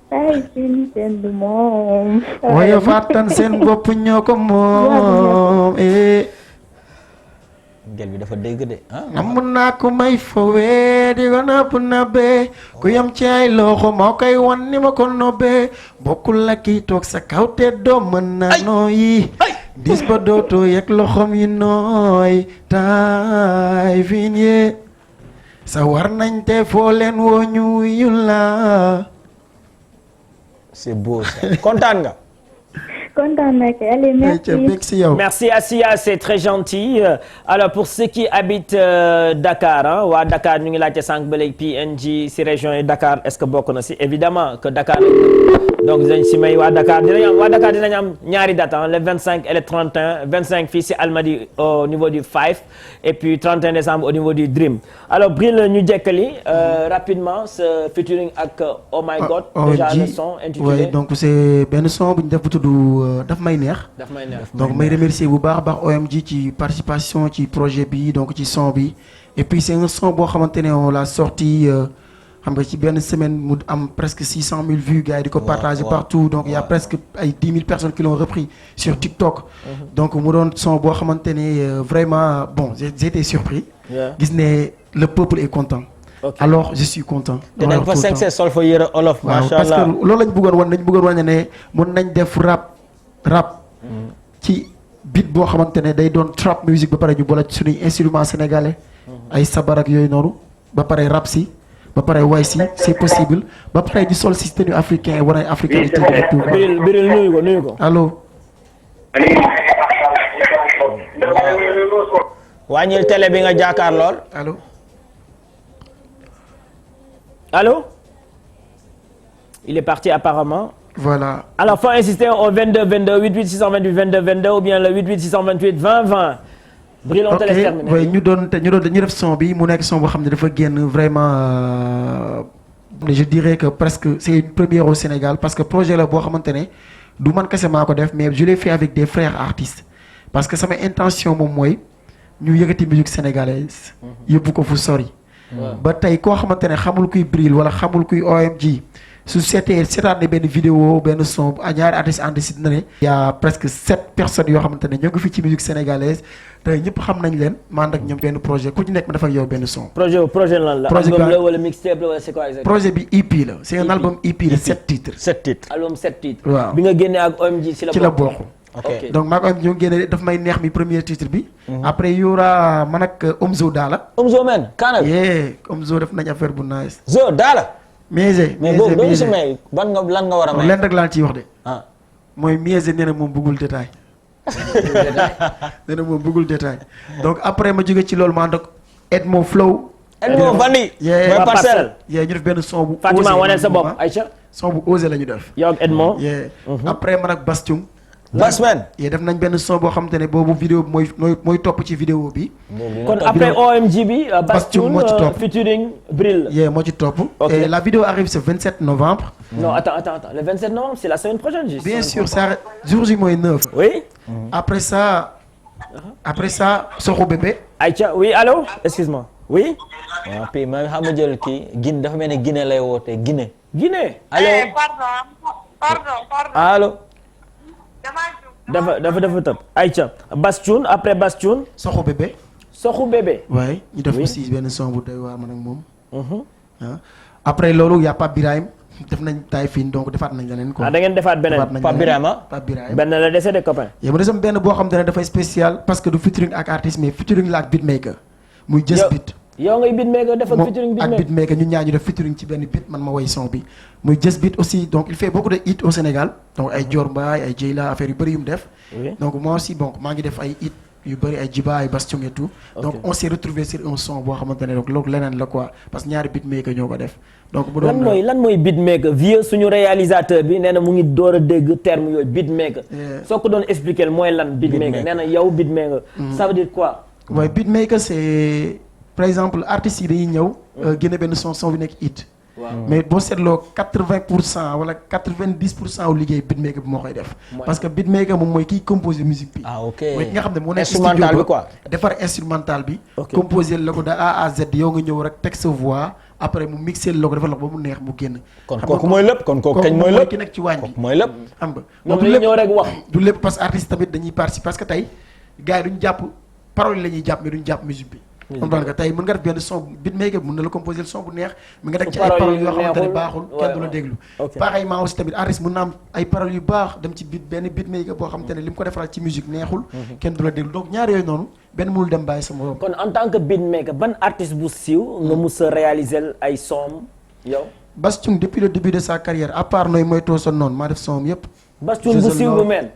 Taïfin seen du moom. waaye fàttan seen bopp ñoo ko moom. gel bi dafa dégg de am naa ko may fowee di ko napp nabbee ku yam ci ay loxo moo koy wan ni ma ko nobbee bokkul la kii toog sa kaw te doo mën na nooyi dis ba dootoo yegg loxom yi nooy Taïfin yee sa war nañ te foo leen woo ñu wuyu la. c'est beau ça kontaan nga. Allez, merci. Merci Asia, c'est très gentil. Alors pour ceux qui habitent Dakar waa Dakar ñu ngi laajte sànq ba léegi PNG si région yi Dakar est-ce que bokk na si évidemment que Dakar donc dinañ si may waa Dakar dinañ am ñaari date le 25 et le 31 25 fii si Almadies au niveau du Five et puis 31 décembre au niveau du Dream. Alors Bril ñu jekkali rapidement ce featuring ak Oh My God. déjà le son intitulé. oui donc c'est benn son bu ñu def bu tudd daf may neex. donc may remercier bu baax OMG ci participation ci projet bi donc ci son bi et puis c'est un son boo xamante ne on l'a sorti xam nga ci benn semaine mu am presque 600 000 vues gars yi di ko partager partout donc il y a presque ay 10 000 personnes qui l'ont repris sur TikTok. donc mu doon son boo xamante ne vraiment bon j'ai été surpris. gis ne le peuple est content. alors je suis content. dinañ fa 5 sol fa yëre olof. macha allah parce que loolu lañ bëggoon wane ne mën nañ def rap ci beat boo xamante ne day doon trap music ba pare ñu boole ci suñuy instrument sénégalais ay sabar ak yooyu noonu ba pare rap si ba pare way si c'est possible ba pare di sol si tenue africain wane africanité bi tout. Biril nuyu ko. allo. wàññil télé bi nga jàkkaar lool. Allô? Il est parti apparemment. Voilà. Alors faut insister au 22 22 88 628 22 22 ou bien le 88 628 20 20. Bril on te laisse terminer. oui ñu def son bi mu nekk son boo xam ne dafa génn vraiment je dirais que presque c'est une première au Sénégal parce que projet la boo xamante ne du man kese maa ko def mais je l'ai fait avec des frères artistes parce que sama intention moom mooy ñu yëkkati musique sénégalaise yóbbu ko fu sori. ba tey koo xamante ne xamul kuy Bril wala xamul kuy OMG su seetaan ne benn vidéo benn son ñaari artistes ànd si na ne y a presque 7 personnes yoo xamante ne ñoo ngi fi ci musique sénégalaise te ñëpp xam nañ leen man ak ñoom benn projet ku ci nekk ma def ak yow benn son. projet lan la. album la wala mixtape la wala c'est quoi exactement. projet bi EP la c'est un album EP de 7 titres. 7 titres. album 7 titres. waaw bi nga génnee ak OMG ci la bokk. ok donc maa ko am ñu génne daf may neex mi premier titre bi. après y aura man ak Omzo Dollar. Omzo men kaana. Omzo def nañ affaire bu nice. Zo Dollar. mais boobu doo si may lan nga war a may. lenn rek laa ciy wax de. mooy Mieze nee na moom bëggul détail. nee na moom bëggul détail donc après ma jóge ci loolu ma ànd ak Edmo Flow. Edmo Bandi. waa Parcelles. ñu def benn son bu. Fatima waneel sa bopp Aïcha. son bu osé la ñu def. yow ak Edmo. après man ak Bastion Basman. yee def nañ benn son boo xamante ne boobu vidéo bi mooy topp ci vidéo bi. kon après OMG bi. Bastoun moo ci topp featuring Bril. yee moo ci topp. et la vidéo arrive ce 27 novembre. non attends le 27 novembre c'est la semaine prochaine. bien sûr ça jour ji mooy 9. oui. après ça Soxu Bébé. Aïcha oui allô excuse-moi oui. waaw puis ma xam nga jël kii Guinée dafa mel ni Guinée lay woote Guinée. allo pardon. allo. dafa tëb Aïcha Bastoun après Bastoun. Soxu Bébé. waaye ñu def aussi benn son bu doy waar man ak moom. après loolu y a Pape Birahim def nañ taay fiin donc defaat nañ leneen quoi. da ngeen defaat beneen Pape Birahim benn la dese de copain. yow ma desam benn boo xam te ne dafay spécial parce que du featuring ak artiste mais featuring la ak beatmaker muy Just Beat. yow ngay beatmaker def ak featuring ak beatmaker ñun ñaar ñu def featuring ci benn beat man ma woy son bi muy Just Beat aussi donc il fait beaucoup de hits au Sénégal donc ay Dior Mbaye ay Jeyla affaire yu bëri yu mu def. donc moi aussi bon maa ngi def ay hits yu bëri ay Jiba ay Bastion et tout. donc on s'est retrouvé sur un son boo xamante ne donc loolu leneen la quoi parce que ñaari beatmaker ñoo ko def. donc bu doon lan mooy beatmaker vieux suñu réalisateur bi nee na mu ngi door a dégg terme yooyu beatmaker. soo ko doon expliquer mooy lan. beatmaker nee na yow beatmaker. ça veut dire quoi. waaye beatmaker c'est par exemple artistes yi dañuy ñëw. génne benn son bi nekk hit. mais boo seetloo 80% wala 90% wu liggéey beatmaker bi moo koy def. parce que beatmaker moom mooy kiy composer musique bi. ok mooy ki nga xam ne moo nekk instrumental bi quoi. defar instrumental bi. composer la ko de A à Z yow nga ñëw rek teg sa voix après mu mixer la ko defal la ko ba mu neex mu génn. kon kooku mooy lépp kon kooku kañ mooy lépp ki nekk ci waañ bi mooy lépp. xam nga moom du lépp ñëw rek wax. du lépp parce que artiste tamit dañuy participer parce que tey gars yi duñu jàpp parole la ñuy jàpp mais duñu jàpp musique bi. comprendre nga tey mën nga def benn son beatmaker mën na la composer son bu neex mi nga teg ci ay paroles yoo xamante ne baaxul kenn du la déglu pareillement aussi tamit artiste mën na am ay paroles yu baax dem ci benn beatmaker boo xamante ne li mu ko defaral ci musique neexul kenn du la déglu donc ñaar yooyu noonu benn mënul dem bàyyi sama bopp. kon en tant que beatmaker ban artiste bu siiw nga mus a réaliser ay son yow. Bastoun depuis le début de sa carrière à part nooy moytoo sa noonu maa def son yëpp. Bastoun bu siiw bu mel.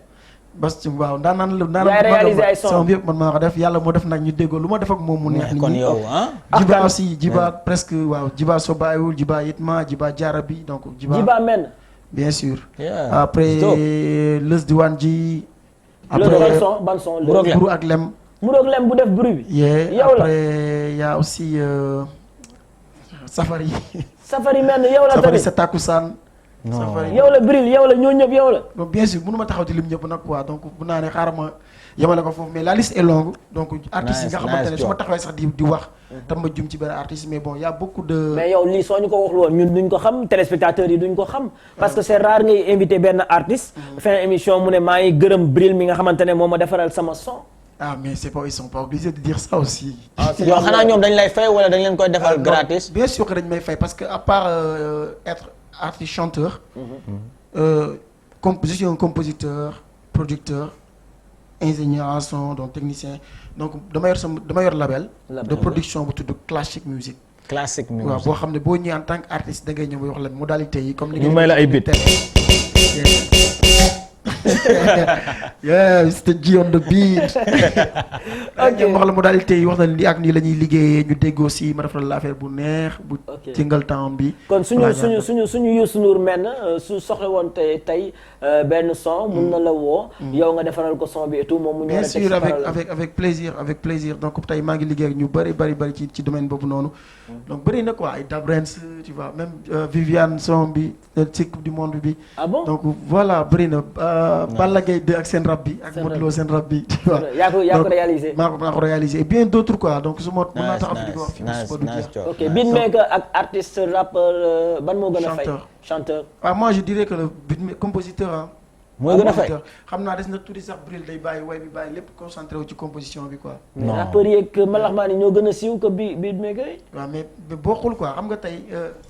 Bastoun waaw daanaan la yaay réalisé ay son yëpp man maa ko def yàlla moo def nag ñu déggoo lu ma def ak moom mu neex. kon yow Jiba aussi Jiba presque waaw Jiba soo bàyyiwul Jiba Yitma Jiba Jarabi donc. Jiba men. bien sûr. après Leuz Diwane ji. après ban son Buru ak Lem. Buru ak Lem bu def bruit bi. yow la après y a aussi Safari. Safari men yow la tamit Safari sa takkusaan. yow la Bril yow la ñoo ñëpp yow la. donc bien sûr mënu ma taxaw di lim ñëpp nag quoi donc bu naa ne xaaral ma yemale ko foofu mais la liste est longue. donc artistes yi nga xamante ne su ma taxawee sax di wax. tam ma jum ci benn artiste mais bon y a beaucoup de. mais yow lii soo ñu ko waxul woon ñun duñ ko xam téléspectateurs yi duñ ko xam. parce que c'est rare ngay invité benn artiste. fin émission mu ne maa ngi gërëm Bril mi nga xamante ne moo ma defaral sama son. ah mais c'est pas ils sont pas obligés de dire ça aussi. yow xanaa ñoom dañ lay fay wala dañ leen koy defal gratis. bien sûr que dañ may fay parce que à part être artiste chanteur. Je suis un compositeur producteur ingénieur en son donc technicien donc dama yor label. de production bu tudd Classic Music. Classic Music waaw boo xam ne boo ñëwee en tant que artiste da ngay ñëw wax la modalité yi comme. ñu may la ay bit. yeah Mr G on the beat. ok wax la modalité yi wax na lii ak nii la ñuy liggéeyee ñu déggoo si ma defal la affaire bu neex bu jëngal temps bi. kon suñu Youssou Ndour mel na su soxla woon tey benn son mun na la woo. yow nga defaral ko son bi et tout moom mu ñëw bien sûr avec plaisir donc tey maa ngi liggéey ak ñu bëri ci domaine boobu noonu. donc bëri na quoi ay Dabrens tu vois même Viviane son bi ci coupe du monde bi. ah bon donc voilà bëri na. Balla Gaye 2 ak seen rap bi ak Modou Lo seen rap bi. yaa ko réalisé. maa ko réalisé et bien d'autres quoi donc su ma mën naa taxaw di ko wax fii. ok beatmaker ak artiste rappeur ban moo gën a fay. chanteur. waaw moi je dirais que le beatmaker compositeur ah. mooy gën a fay xam naa des na tuuti sax Bril day bàyyi way bi bàyyi lépp concentré wu ci composition bi quoi. mais rappeurs yi ak malaxmaan yi ñoo gën a siiw que beatmaker yi. waaw mais bokkul quoi xam nga tey.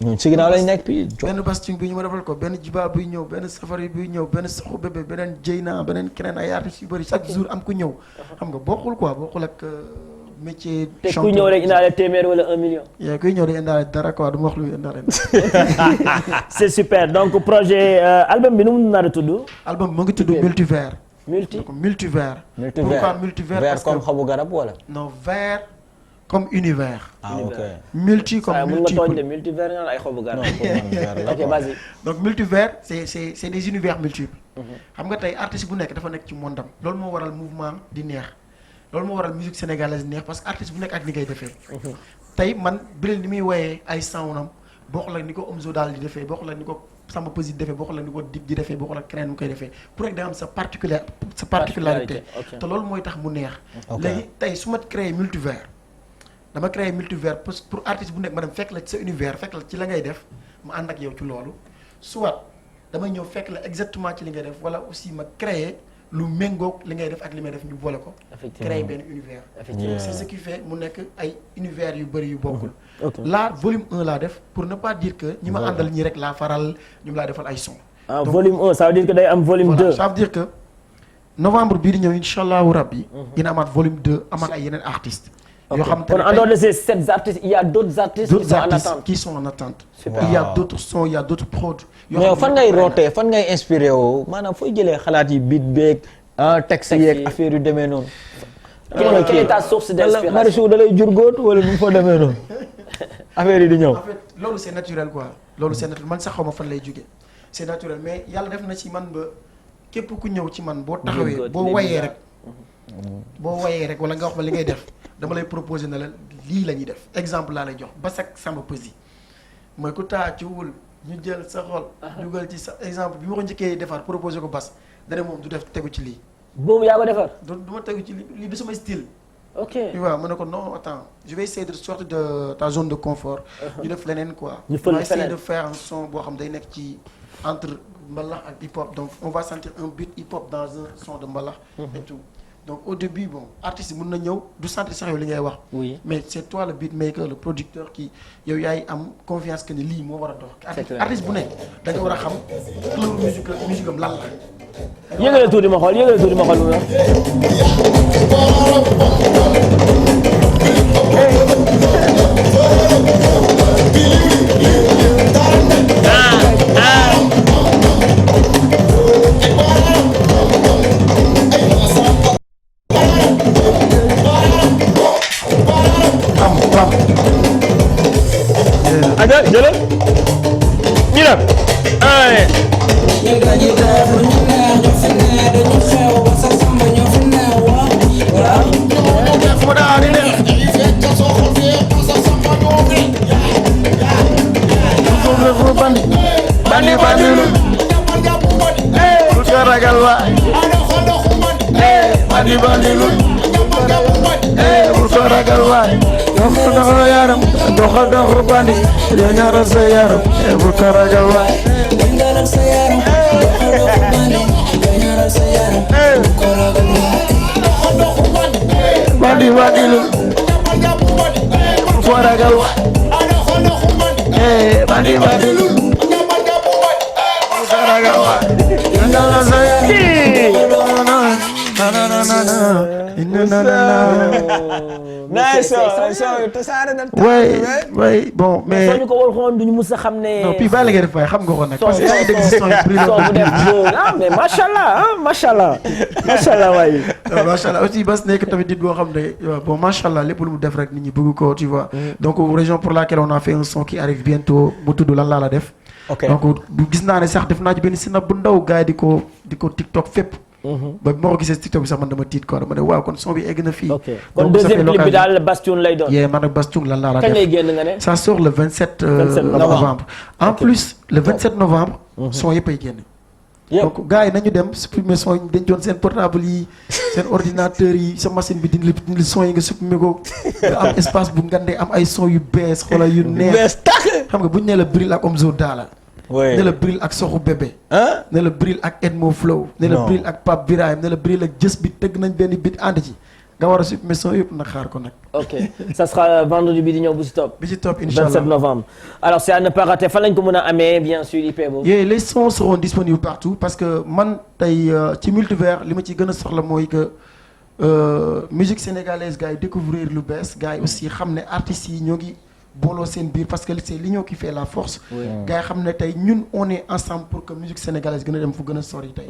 ñun si ginnaaw lañ nekk fii. benn Bastion bi ñu ma defal ko benn Jiba buy ñëw benn Safari buy ñëw benn Soxu Bébé beneen Jeyna beneen keneen ay artistes yu bëri chaque jour am ku ñëw. xam nga bokkul quoi bokkul ak métier. te ku ñëw rek indaale téeméer wala 1 million. yaa kuy ñëw de indaale dara quoi du ma wax lu muy indaale. c'est super donc projet album bi nu mu nar a tudd. album bi mu ngi tudd Multivers. multivers. Pourquoi multivers vert comme xobu garab wala. non vert comme univers. Ah ok. Multi comme multiple. mën nga tooñ de multivers nga ay xobu garab. ok vas-y. donc multivers c'est des univers multiples. xam nga tey artiste bu nekk dafa nekk ci mondam loolu moo waral mouvement di neex loolu moo waral musique sénégalaise neex parce que artiste bu nekk ak ni ngay defee. tey man Bril ni muy woyee ay soundam bokkul ak ni ko Omzo daal di defee bokkul ak ni ko Samba Peuzzi di defee bokkul ak ni ko Dip di defee bokkul ak keneen mu koy defee pour rek da am sa particularité te loolu mooy tax mu neex. léegi tey su ma créé multivers dama créé multivers pour artiste bu nekk ma dem fekk la ci sa univers fekk la ci la ngay def ma ànd ak yow ci loolu soit damay ñëw fekk la exactement ci li ngay def wala aussi ma créé lu méngoog li ngay def ak li may def ñu boole ko. créé benn univers. effectivement c'est ce qui fait mu nekk ay univers yu bëri yu bokkul. là volume 1 laa def pour ne pas dire que ñi ma àndal ñii rek laa faral ñu laa defal ay son. ah volume 1 ça veut dire que day am volume 2. ça veut dire que novembre bii di ñëw incha allahu rabbi. dina amaat volume 2 amaat ay yeneen artistes. yoo xam te ne en dehors de ces 7 artistes il y a d'autres artistes qui sont en attente. Super. Il y a d'autres sons il y a d'autres prods. mais fan ngay rootee fan ngay inspiré woo maanaam fooy jëlee xalaat yi beat beeg texte yeeg affaire yu demee noonu. quelle est ta source d'inspiration Marichou da lay jur góot wala nu mu fa demee noonu affaire yi di ñëw. en fait loolu c'est naturel quoi loolu c'est naturel man sax xaw ma fan lay jógee c'est naturel mais yàlla def na ci man ba képp ku ñëw ci man boo taxawee boo wayee rek. boo wayee rek wala nga wax ma li ngay def dama lay proposer na la lii la ñuy def exemple laa lay jox Basak Samba Peuzzi mooy ku taacuwul ñu jël sa xol. dugal ci sa exemple bi ma ko njëkkee defar proposer ko Bas dana moom du def tegu ci lii. boobu yaa ko defar. du ma tegu ci lii du sama style. ok tu vois ma ne ko non attends je vais essayer de sortir de ta zone de confort. ñu def leneen quoi. ñu fël essayer de faire un son boo xam day nekk ci entre mbalax ak hip hop donc on va sentir un beat hip hop dans un son de mbalax. et tout. donc au début bon artiste mën na ñëw du sentir sax yow li ngay wax. oui mais c'est toi le beatmaker le producteur qui yow yaay am confiance que ni lii moo war a dox. artiste bu nekk da nga war a xam couleur musique am lan la. yëngale tuuti ma xool yëngale tuuti ma xool bu aja jëlal ñu dem ay bandi bandi lu ko ragal waay bandi bandi lu ko ragal waay doxal yaram doxal bandi ñaara sa yaram bu ko ragal waay ñaara sa yaram ñaara sa yaram bu ko ragal waay bandi bandi lu ko ragal waay bandi bandi lu ko ragal waay ñaara sa oui bon mais soo ñu ko waxoon duñu mus a xam ne. non puis bàyyi la ngay def waaye xam nga ko nag. parce que yaa ngi dégg si son yi ah mais macha allah ah macha allah macha allah waaye. macha allah aussi Bass nekk tamit nit boo xam ne bon macha allah lépp lu mu def rek nit ñi bëgg ko tu vois. donc raison pour laquelle on a fait un son qui arrive bientôt mu tudd lan laa la def. ok donc gis naa ne sax def naa ci benn sinap bu ndaw gars yi di ko TikTok fépp. ba bi ma ko gisee TikTok bi sax man dama tiit quoi dama ne waaw kon son bi egg na fii. ok kon deuxième clip bi daal Bass Thioung lay doon. yee man ak Bass Thioung lan laa la def kañ lay génn nga ne. ça sort le 27 novembre. en plus le 27 novembre. son yëpp ay génn. donc gars yi nañu dem supprimer son yi dañ doon seen portable yi seen ordinateur yi sa machine bi dindi son yi nga supprimer ko nga am espace bu ngandee am ay son yu bees xoolal yu neex. xam nga bu ñu nee la Bril ak Omzo Dollar. ne la Bril ak Soxu Bébé. ne la Bril ak Edmo Flow. ne la Bril ak Pape Birahim ne la Bril ak Jës bi tëgg nañ benn bit ànd ci nga war a supprimer son yëpp nag xaar ko nag. ok ça sera vendredi bi di ñëw bu si topp. bi ci topp incha allah 27 novembre. alors c'est à ne pas rater fan lañ ko mën a amee bien sûr IP boobu. les sons seront disponibles partout parce que man tey ci multivers li ma ci gën a soxla mooy que musique sénégalaise gars yi découvrir lu bees gars yi aussi xam ne artistes yi ñoo ngi. booloo seen biir parce que c'est l'union qui fait la force. gars yi xam ne tey ñun on est ensemble pour que musique sénégalaise gën a dem fu gën a sori tey.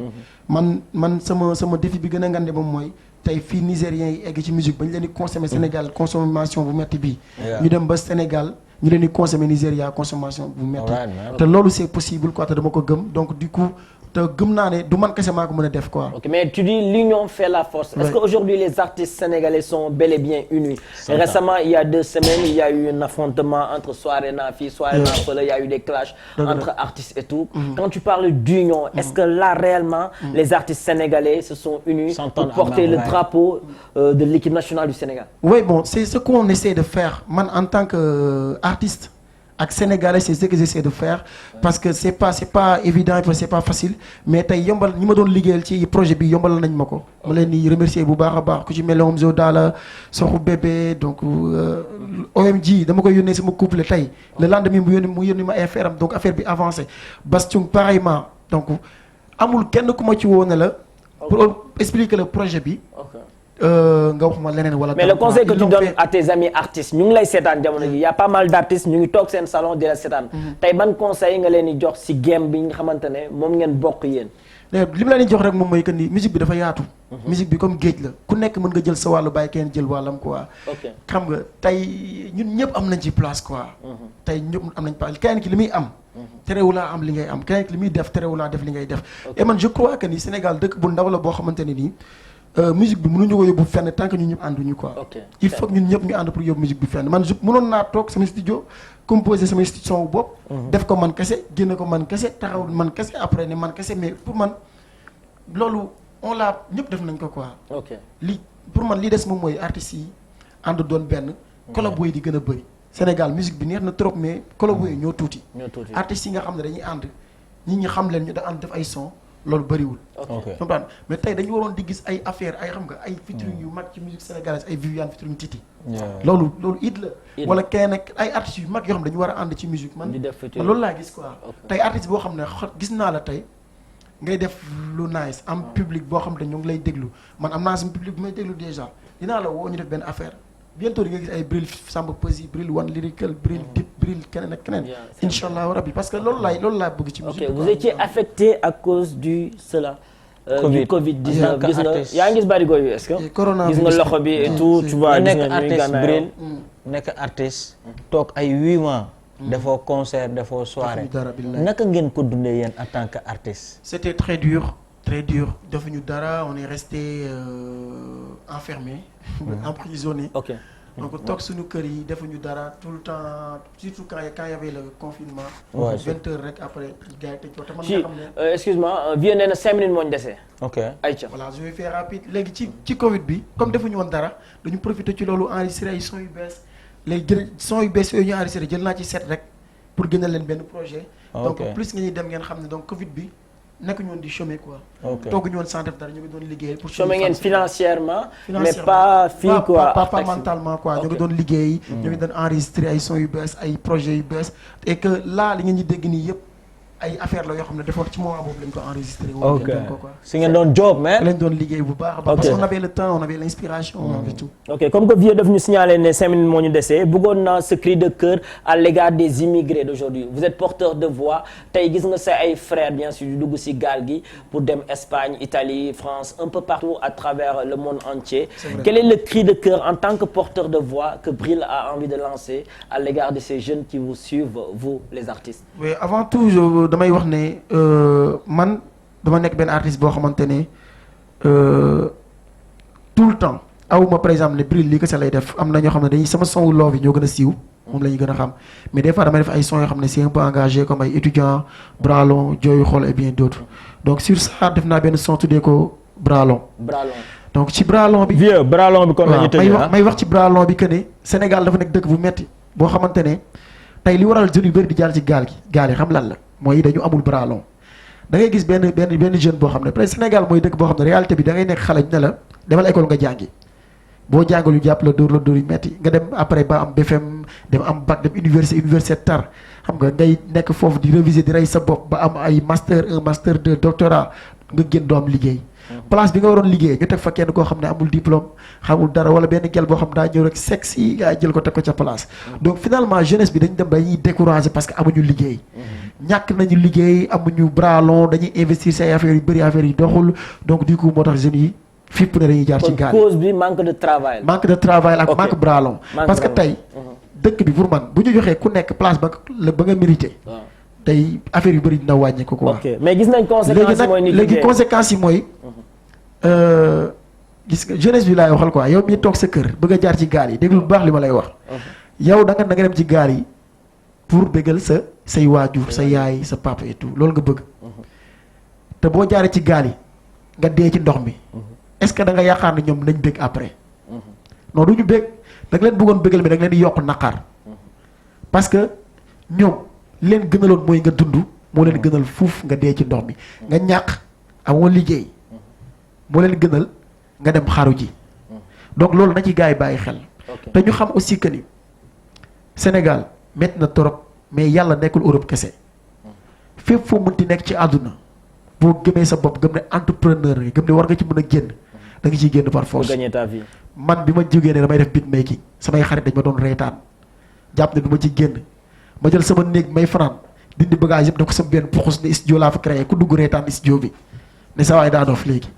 man sama défi bi gën a ngande moom mooy tey fii nigériens yi egg ci musique ba ñu leen di consommer Sénégal consommation bu metti bii ñu dem ba Sénégal ñu leen di consommer Nigéria consommation bu metti te loolu c'est possible quoi te dama ko gëm donc du coup te gëm naa ne du man kese maa ko mën a def quoi. Ok, mais tu dis l'union fait la force. Est-ce qu'aujourd'hui les artistes sénégalais sont bel et bien unis? Récemment, il y a 2 semaines, il y a eu un affrontement entre Soirée Nafi, Soirée Nafele, il y a eu des clashs entre artistes et tout. Quand tu parles d'union, est-ce que là réellement les artistes sénégalais se sont unis pour porter le drapeau de l'équipe nationale du Sénégal? Oui, bon, c'est ce qu'on essaie de faire. Man, en tant qu'artiste, avec Sénégalais, c'est ce que j'essaie de faire parce que c'est pas évident et c'est pas facile mais tey yombal ñi ma doon liggéeyal ci projet bi yombal nañ ma ko ma leen di remercier bu baax a baax ku ci mel ne Omzo Dollar Soxu Bébé donc OMG dama koy yónnee sama couple tey le lendemain mu yónni ma affaire am donc affaire bi avancé Bastung pareillement donc amul kenn ku ma ci woo ne la pour expliquer le projet bi nga wax ma leneen wala. Mais le conseil que tu donnes à tes amis artistes ñu ngi lay seetaan jamono ji y a pas mal d'artistes ñu ngi toog seen salon di la seetaan. tey ban conseil nga leen di jox ci game bi nga xamante ne moom ngeen bokk yéen. li ma leen di jox rek moom mooy que ni musique bi dafa yaatu. musique bi comme géej la ku nekk mën nga jël sa wàllu bàyyi kenn jël wàllam quoi. xam nga tey ñun ñëpp am nañ ci place quoi. tey ñëpp am nañ place keneen ki li muy am. terewulaa am li ngay am keneen ki li muy def terewulaa def li ngay def. et man je crois que ni Sénégal dëkk bu ndaw la boo xamante ne nii. musique bi mënuñu ko yóbbu fenn tant que ñun ñëpp ànduñu quoi. il faut que ñun ñëpp ñu ànd pour yóbbu musique bi fenn man mënoon naa toog sama studio composer sama son bopp. def ko man kese génne ko man kese taxaw man kese après ne man kese mais pour man loolu on l'a ñëpp def nañ ko quoi. li pour man li des moom mooy artistes yi ànd doon benn. collabo yi di gën a bëri. Sénégal musique bi neex na trop mais collabo yi ñoo tuuti. artistes yi nga xam ne dañuy ànd ñi ñi xam leen ñu da ànd def ay son. loolu bëriwul. comprendre mais tey dañu waroon di gis ay affaire ay xam nga ay featuring yu mag ci musique sénégalaise ay Viviane featuring Titi. loolu it la. wala kenn ak ay artistes yu mag yoo xam dañu war a ànd ci musique man. loolu laa gis quoi. tey artiste boo xam ne gis naa la tey ngay def lu nice am public boo xam ne ñoo ngi lay déglu man am naa sama public bu may déglu déjà dinaa la woo ñu def benn affaire. bientôt di nga gis ay Bril Samba Peuzzi Bril One Lyrical Bril Dip Bril keneen ak keneen. Inch'Allah rabbi parce que loolu laa bëgg ci musique. Ok, vous étiez affecté à cause du Covid-19 gis nga yaa ngi gis barigo yi est-ce que. corona gis nga loxo bi et tout tu vois. nekk artiste Bril nekk artiste toog ay 8 mois. defoo concert defoo soirée. naka ngeen ko dundee yéen en tant que artiste. C'était très dur. Très dur defuñu dara on est resté enfermé emprisonné donc toog suñu kër yi defuñu dara tout le temps surtout quand y avait le confinement 20 heures rek après gars yi tëj ko te man nga xam ne excuse-moi vieux nee na 5 minutes moo ñu desee ayca voilà je vais faire rapide léegi ci Covid bi comme defuñu woon dara dañu profité ci loolu enregistré ay son yu bees léegi jël son yu bees yooyu ñu enregistré jël naa ci 7 rek pour gënal leen benn projet donc plus nga ñuy dem ngeen xam ne donc Covid bi nekk ñu woon di chômer quoi. tooguñu woon sans def dara ñu ngi doon liggéey. pour chômer ngeen financièrement. mais pas fii quoi pas mentalement quoi. ñu ngi doon liggéey. ñu ngi doon enregistrer ay sons yu bees ay projets yu bees. et que là li ngeen ñu dégg nii yëpp ay affaire la yoo xam ne defoon ci moment boobu lañ ko enregistré. ok si ngeen doon job mais. lañ doon liggéey bu baax a baax. parce qu'on avait le temps on avait l'inspiration on avait tout. ok comme que vieux daf ñu signaler ne 5 minutes moo ñu desee bëggoon naa ce cri de cœur à l'égard des immigrés d'aujourd'hui vous êtes porteur de voix tey gis nga sa ay frères bien sûr yu dugg ci gaal gi pour dem Espagne Italie France un peu partout à travers le monde entier. Quel est le cri de cœur en tant que porteur de voix que Bril a envie de lancer à l'égard de ces jeunes qui vous suivent vous les artistes. oui avant tout damay wax ne man dama nekk benn artiste boo xamante ne tout le temps awuma par exemple ne Bril lii ko sa lay def am na ñoo xam ne dañuy sama son love yi ñoo gën a siiw moom la ñu gën a xam mais des fois damay def ay sons yoo xam ne c'est un peu engagé comme ay étudiants Bralon Jooyu Xol et bien d'autres donc sur ça def naa benn son tuddee ko Bralon. donc ci Bralon bi. vieux Bralon bi kon la ñuy tëjee may wax ci Bralon bi que ne Sénégal dafa nekk dëkk bu metti boo xamante ne tey li waral jeunes yu bëri di jaar ci gaal yi xam lan la. mooy dañu amul bralon da ngay gis benn jeune boo xam ne peut-être Sénégal mooy dëkk boo xam ne réalité bi da ngay nekk xale ñu ne la demal école nga jàngi boo jàngal yu jàpp la dóor yu metti nga dem après ba am BFM dem am bac dem université tar xam nga ngay nekk foofu di réviser di rey sa bopp ba am ay master 1 master 2 doctorat nga génn doo am liggéey. place bi nga waroon liggéey ñu teg fa kenn koo xam ne amul diplôme xamul dara wala benn gel boo xam daa ñëw rek sexy gaa jël ko teg ko ca place donc finalement jeunesse bi dañu dem dañuy décourager parce que amuñu liggéey ñàkk nañu liggéey amuñu bralon dañuy investir ci ay affaires yu bëri affaires yi doxul donc du coup moo tax jeunes yi fipp ne dañuy jaar ci gaal cause bi manque de travail. manque de travail ak manque bralon Manque parce que bralon. tey dëkk bi pour man bu ñu joxee ku nekk place ba nga mérité tey affaire yu bëri dina wàññi ko quoi. ok mais gis nañ conséquences yi mooy léegi conséquences yi mooy gis nga jeunesse bi laay waxal quoi yow mii toog sa kër bëgg a jaar ci gaal yi déglu bu baax li ma lay wax. yow da nga dem ci gaal yi pour bégal say waajur sa yaay sa papa et tout loolu nga bëgg. te boo jaaree ci gaal yi nga dee ci ndox mi. est-ce que da nga yaakaar ne ñoom nañ bég après. non du ñu bég da nga leen bëggoon bégal mi da nga leen di yokk naqar. parce que ñoom leen gënaloon mooy nga dund moo leen gënal fuuf nga dee ci ndox mi nga ñàkk amoo liggéey moo leen gënal nga dem xaru ji. donc loolu na ci gars yi bàyyi xel. te ñu xam aussi que ni Sénégal métti na trop mais yàlla nekkul Europe kese fépp foo mënti nekk ci àdduna boo gëmee sa bopp gëm ne entrepreneur nga gëm ne war nga ci mën a génn da nga ciy génn par force. pour gagner ta vie. man bi ma jógee ne damay def beatmaking samay xarit dañ ma doon reetaan jàpp ne du ma ci génn ma jël sama néeg may fanaan dindi bagage yëpp daf ko sama benn puxus ne studio laa fa créé ku dugg reetaan studio bi ne sa waay daa doof léegi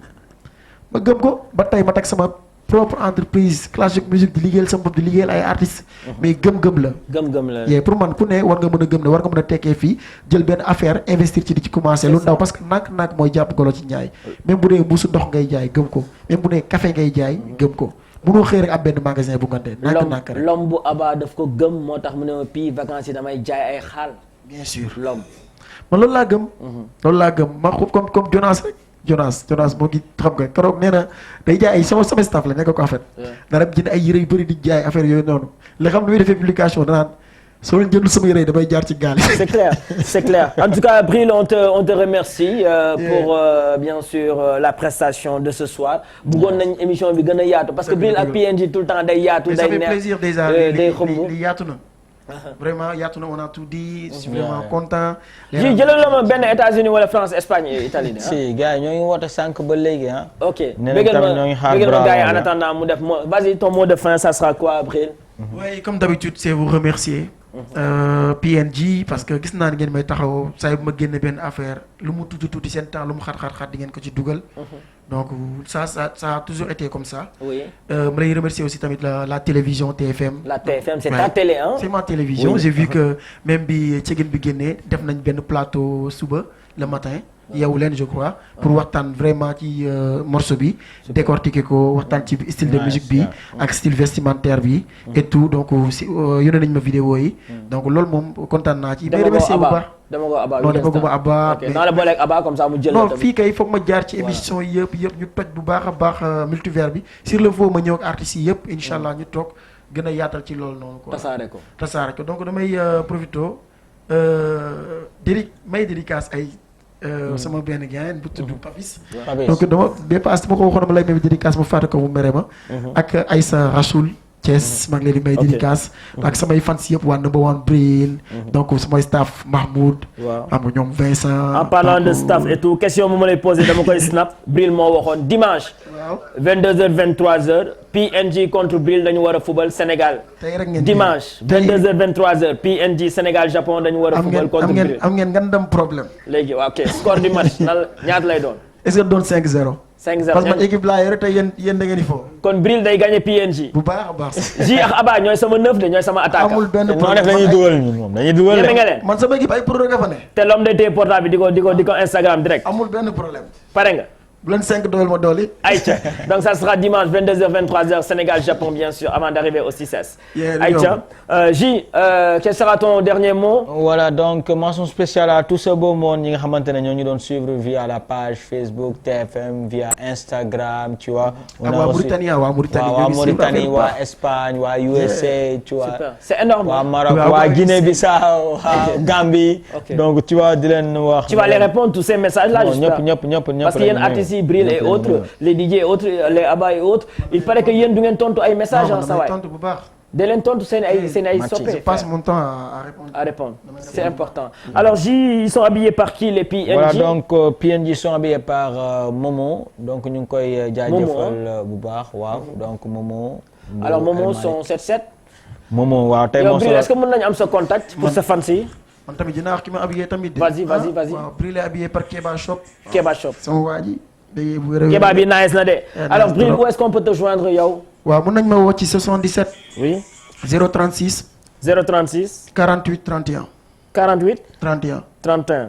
ma gëm ko ba tey ma teg sama propre entreprise classique musique di liggéeyal sama bopp di liggéeyal ay artistes. mais gëm-gëm la. gëm-gëm la yee pour man ku ne war nga mën a gëm ne war nga mën a tekkee fii jël benn affaire investir ci di ci commencer lu ndaw parce que nànk-nànk mooy jàpp golo ci ñaay même bu dee mbuusu ndox ngay jaay gëm ko même bu dee café ngay jaay gëm ko mënoo xëy rek am benn magasin bu ngante nànk-nànk rek l'homme bu Abba daf ko gëm moo tax mu ne ma pii vacances yi damay jaay ay xaal. bien sûr l'homme man loolu laa gëm. loolu laa gëm ma comme Jonas rek. Jonas moo ngi xam nga keroog nee na day jaay ay sama staff la nekk ko en fait. dara jënd ay yére yu bëri di jaay affaire yooyu noonu la xam ne muy defee publication danaan soo leen jëndul sama yére yi damay jaar ci gaal yi. c'est clair en tout cas Bril on te remercie pour bien sûr la prestation de ce soir. bëggoon nañ émission bi gën a yaatu parce que Bril ak PNJ tout le temps day yaatu. day neex ça fait plaisir déjà day xumb li yaatu na. vraiment yaatu na on a tout dit. je suis vraiment content. ji jëlal la ma benn États-Unis wala France Espagne Italie. si gars yi ñoo ngi woote sànq ba léegi ah. ok bëggal ma gars yi en attendant mu def vas-y ton mot de fin ça sera quoi Bril. oui comme d'habitude c'est vous remercier. PNJ parce que gis naa ni ngeen may taxaw saa bu ma génne benn affaire lu mu tuuti seen temps lu mu xat di ngeen ko ci dugal. donc ça a toujours été comme ça. oui ma lay remercier aussi tamit la télévision TFM. la TFM c'est ta télé hein. c'est ma télévision oui. J'ai vu que même bi Cegin bi génnee def nañ benn plateau suba le matin. Yeewu Leen je crois pour waxtaan vraiment ci morceau bi décortiquer ko waxtaan ci style de musique bi ak style vestimentaire bi et tout donc si yónnee nañ ma vidéo yi donc loolu moom kontaan naa ci. mais remercier bu baax dama ko Abba non dama ko Abba. ok naa la booleeg Abba comme ça mu jël non fii kay foog ma jaar ci émission yëpp ñu toj bu baax a baax multivers bi sur le fond ma ñëw ak artistes yi yëpp incha allah ñu toog gën a yaatal ci loolu noonu quoi. tasaare ko donc damay profito may dédicace ay. sama benn gain bu tudd Papis. donc dama dépasse ma ko waxoon ma lay may dédicace ma fàtte ko mu mere ma. ak Aïssa Rasoul Thiès maa ngi leen di may dédicace. ak samay fans yëpp waa number one Bril. donc samay staff Mahmoud. am nga ñoom Vincent. en parlant de staff et tout question bu ma lay posé dama koy snap Bril moo waxoon dimanche. 22h 23h PNJ contre Bril dañu war a fubal Sénégal. dimanche 22h 23h PNJ Sénégal Japon dañu war a fubal contre Bril. am ngeen ngandam problème. léegi waaw ok score du match nan ñaata lay doon. est-ce que doon 5-0. 5-0 parce que man équipe laa yore te yéen da ngeen di fo. kon Bril day gagné PNJ. bu baax a baax. Ji ak Abba ñooy sama 9 de ñooy sama attaque. amul benn problème dañuy dugal ñun moom dañuy dugal ñeme nga leen. man sama équipe ay pro nga fa ne. te l'homme de tes portable bi di ko Instagram direct. amul benn problème. pare nga. bu leen 5 doyul ma dooli. Aïcha donc ça sera dimanche 22h 23h Sénégal Japon bien sûr avant d'arriver au 6S. Aïcha J quel sera ton dernier mot. voilà donc mention spéciale à tout ce beau monde ñi nga xamante ne ñoo ñu doon suivre via la page Facebook TFM via Instagram tu vois. on a aussi waa Mauritanie waa Espagne waa USA tu vois. c'est énorme waa Maroc waa Guinée-Bissau waa Gambie. donc tu vois di leen wax. tu vas les répondre tous ces messages là. ñëpp parce que yéen artistes Bril et autres les DJ et autres les Abba et autres il paraît que yéen du ngeen tontu ay messages en sa waay tontu bu baax da leen tontu seen ay soppe je passe mon temps à répondre c'est important alors ils sont habillés par qui les PNJ voilà donc PNJ sont habillés par Momo donc ñu ngi koy jaajëfal bu baax waaw donc Momo alors Momo son 7-7 Momo waaw tey moom est-ce que mën nañu am sa contact pour sa fans yi man tamit dinaa wax ki ma habillé tamit. vas-y. waaw Bril est habillé par Keba Shop. Keba Shop sama waa ji Keba bi nice na de. Alors Bril, où est-ce qu'on peut te joindre yow? waaw mën nañ ma woo ci 77. oui. 036. 036. 48 31. 48. 31. 31.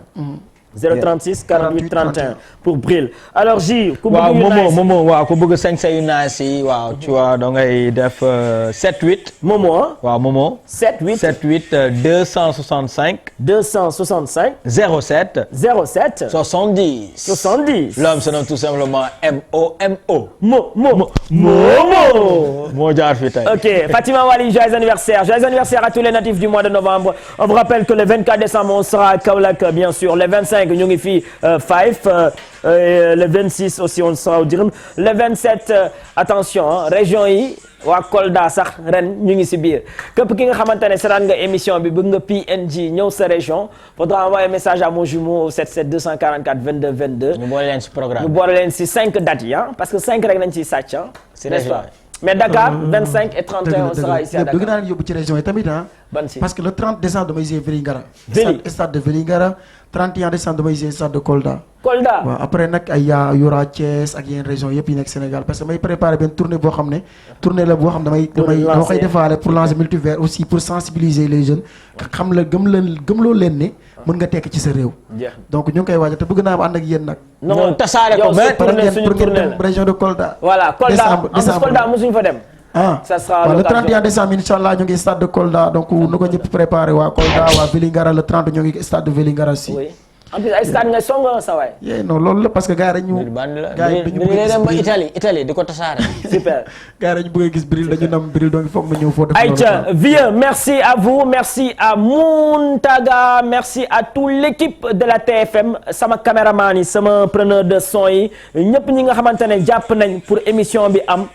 036 48 31 pour Bril. Alors J. waaw Momo waaw ku bëgg sañ yu nice yi waaw tu vois da ngay def 78. Momo. waaw Momo. 78 265. 265. 07. 07. 70. 70. L'homme se nomme tout simplement MOMO. Momo. moo jaar fi tey. Ok, Fatima Wali, joyeux anniversaire. Joyeux anniversaire à tous les natifs du mois de novembre. On vous rappelle que le 24 décembre, on sera à Kaolack, bien sûr. Le 25, ñu ngi fi Fife. Le 26 aussi, on sera au Dirim. Le 27, attention, région yi. waa Kolda sax ren ñu ngi si biir képp ki nga xamante ne seetaan nga émission bi bëgg nga PNG ñëw sa région faudra envoyer message à mon jumeau au 77 244 22 22. ñu boole leen si programme ñu boole leen si 5 dates yi parce que 5 rek nañ ciy sàcc n'est-ce pas mais Dakar 25 et 31 on sera ici à Dakar. bëgg naa leen yóbbu ci région yi tamit ban si parce que le 30 décembre damay jouer Vélingara. stade de Vélingara 31 décembre damay jouer stade de Kolda. Kolda waaw après nag ay Yora Thiès ak yeneen région yëpp yi nekk Sénégal parce que may préparer benn tournée boo xam ne tournée la boo xam damay koy defaale pour lancer multivers aussi pour sensibiliser les jeunes xam la gëmloo leen ne mën nga tekk ci sa réew. donc ñu ngi koy waajal te bëgg naa ànd ak yéen nag. non tasaare ko pour ngeen dem région de Kolda. voilà Kolda Kolda mosuñu fa dem. ça sera le 31 décembre inchallah ñu ngi stade de Kolda donc nu ko ñëpp préparé waa Kolda waa Vélingara le 30 ñu ngi stade de Vélingara si. oui en plus ay stade nga song sa waay. non loolu la parce que gars yi dañu. gars yi dañu bëgg a gis Italie di ko tasaare. super. gars yi dañu bëgg a gis Bril dañu nam Bril donc foog ma ñëw foofu. Aïcha vieux merci à vous merci à Muntaga merci à toute l'équipe de la TFM sama caméraman yi sama preneur de son yi ñëpp ñi nga xamante ne jàpp nañ pour émission bi am.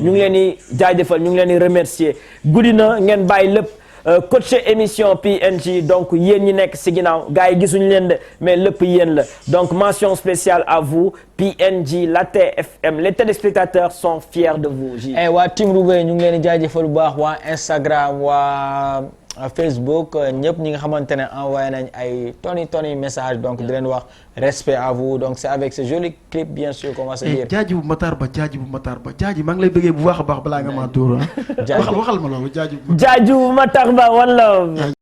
ñu ngi leen di jaajëfal ñu ngi leen di remercier guddi na ngeen bàyyi lépp coach émission PNG donc yéen ñi nekk si ginnaaw gars yi gisuñu leen de mais lépp yéen la donc mention spéciale à vous PNG la TFM les téléspectateurs sont fiers de vous. waa Team Roubaix ñu ngi leen di jaajëfal bu baax waa Instagram waa Facebook ñëpp ñi nga xamante ne envoyé nañ ay toni message donc di leen wax respect à vous donc c'est avec ce joli clip bien sûr qu'on va se dire. jaaji bu Matar Ba jaaji maa ngi lay bëggee bu baax a baax balaa nga maa dóor waxal ma loolu jaaji bu Matar Ba one love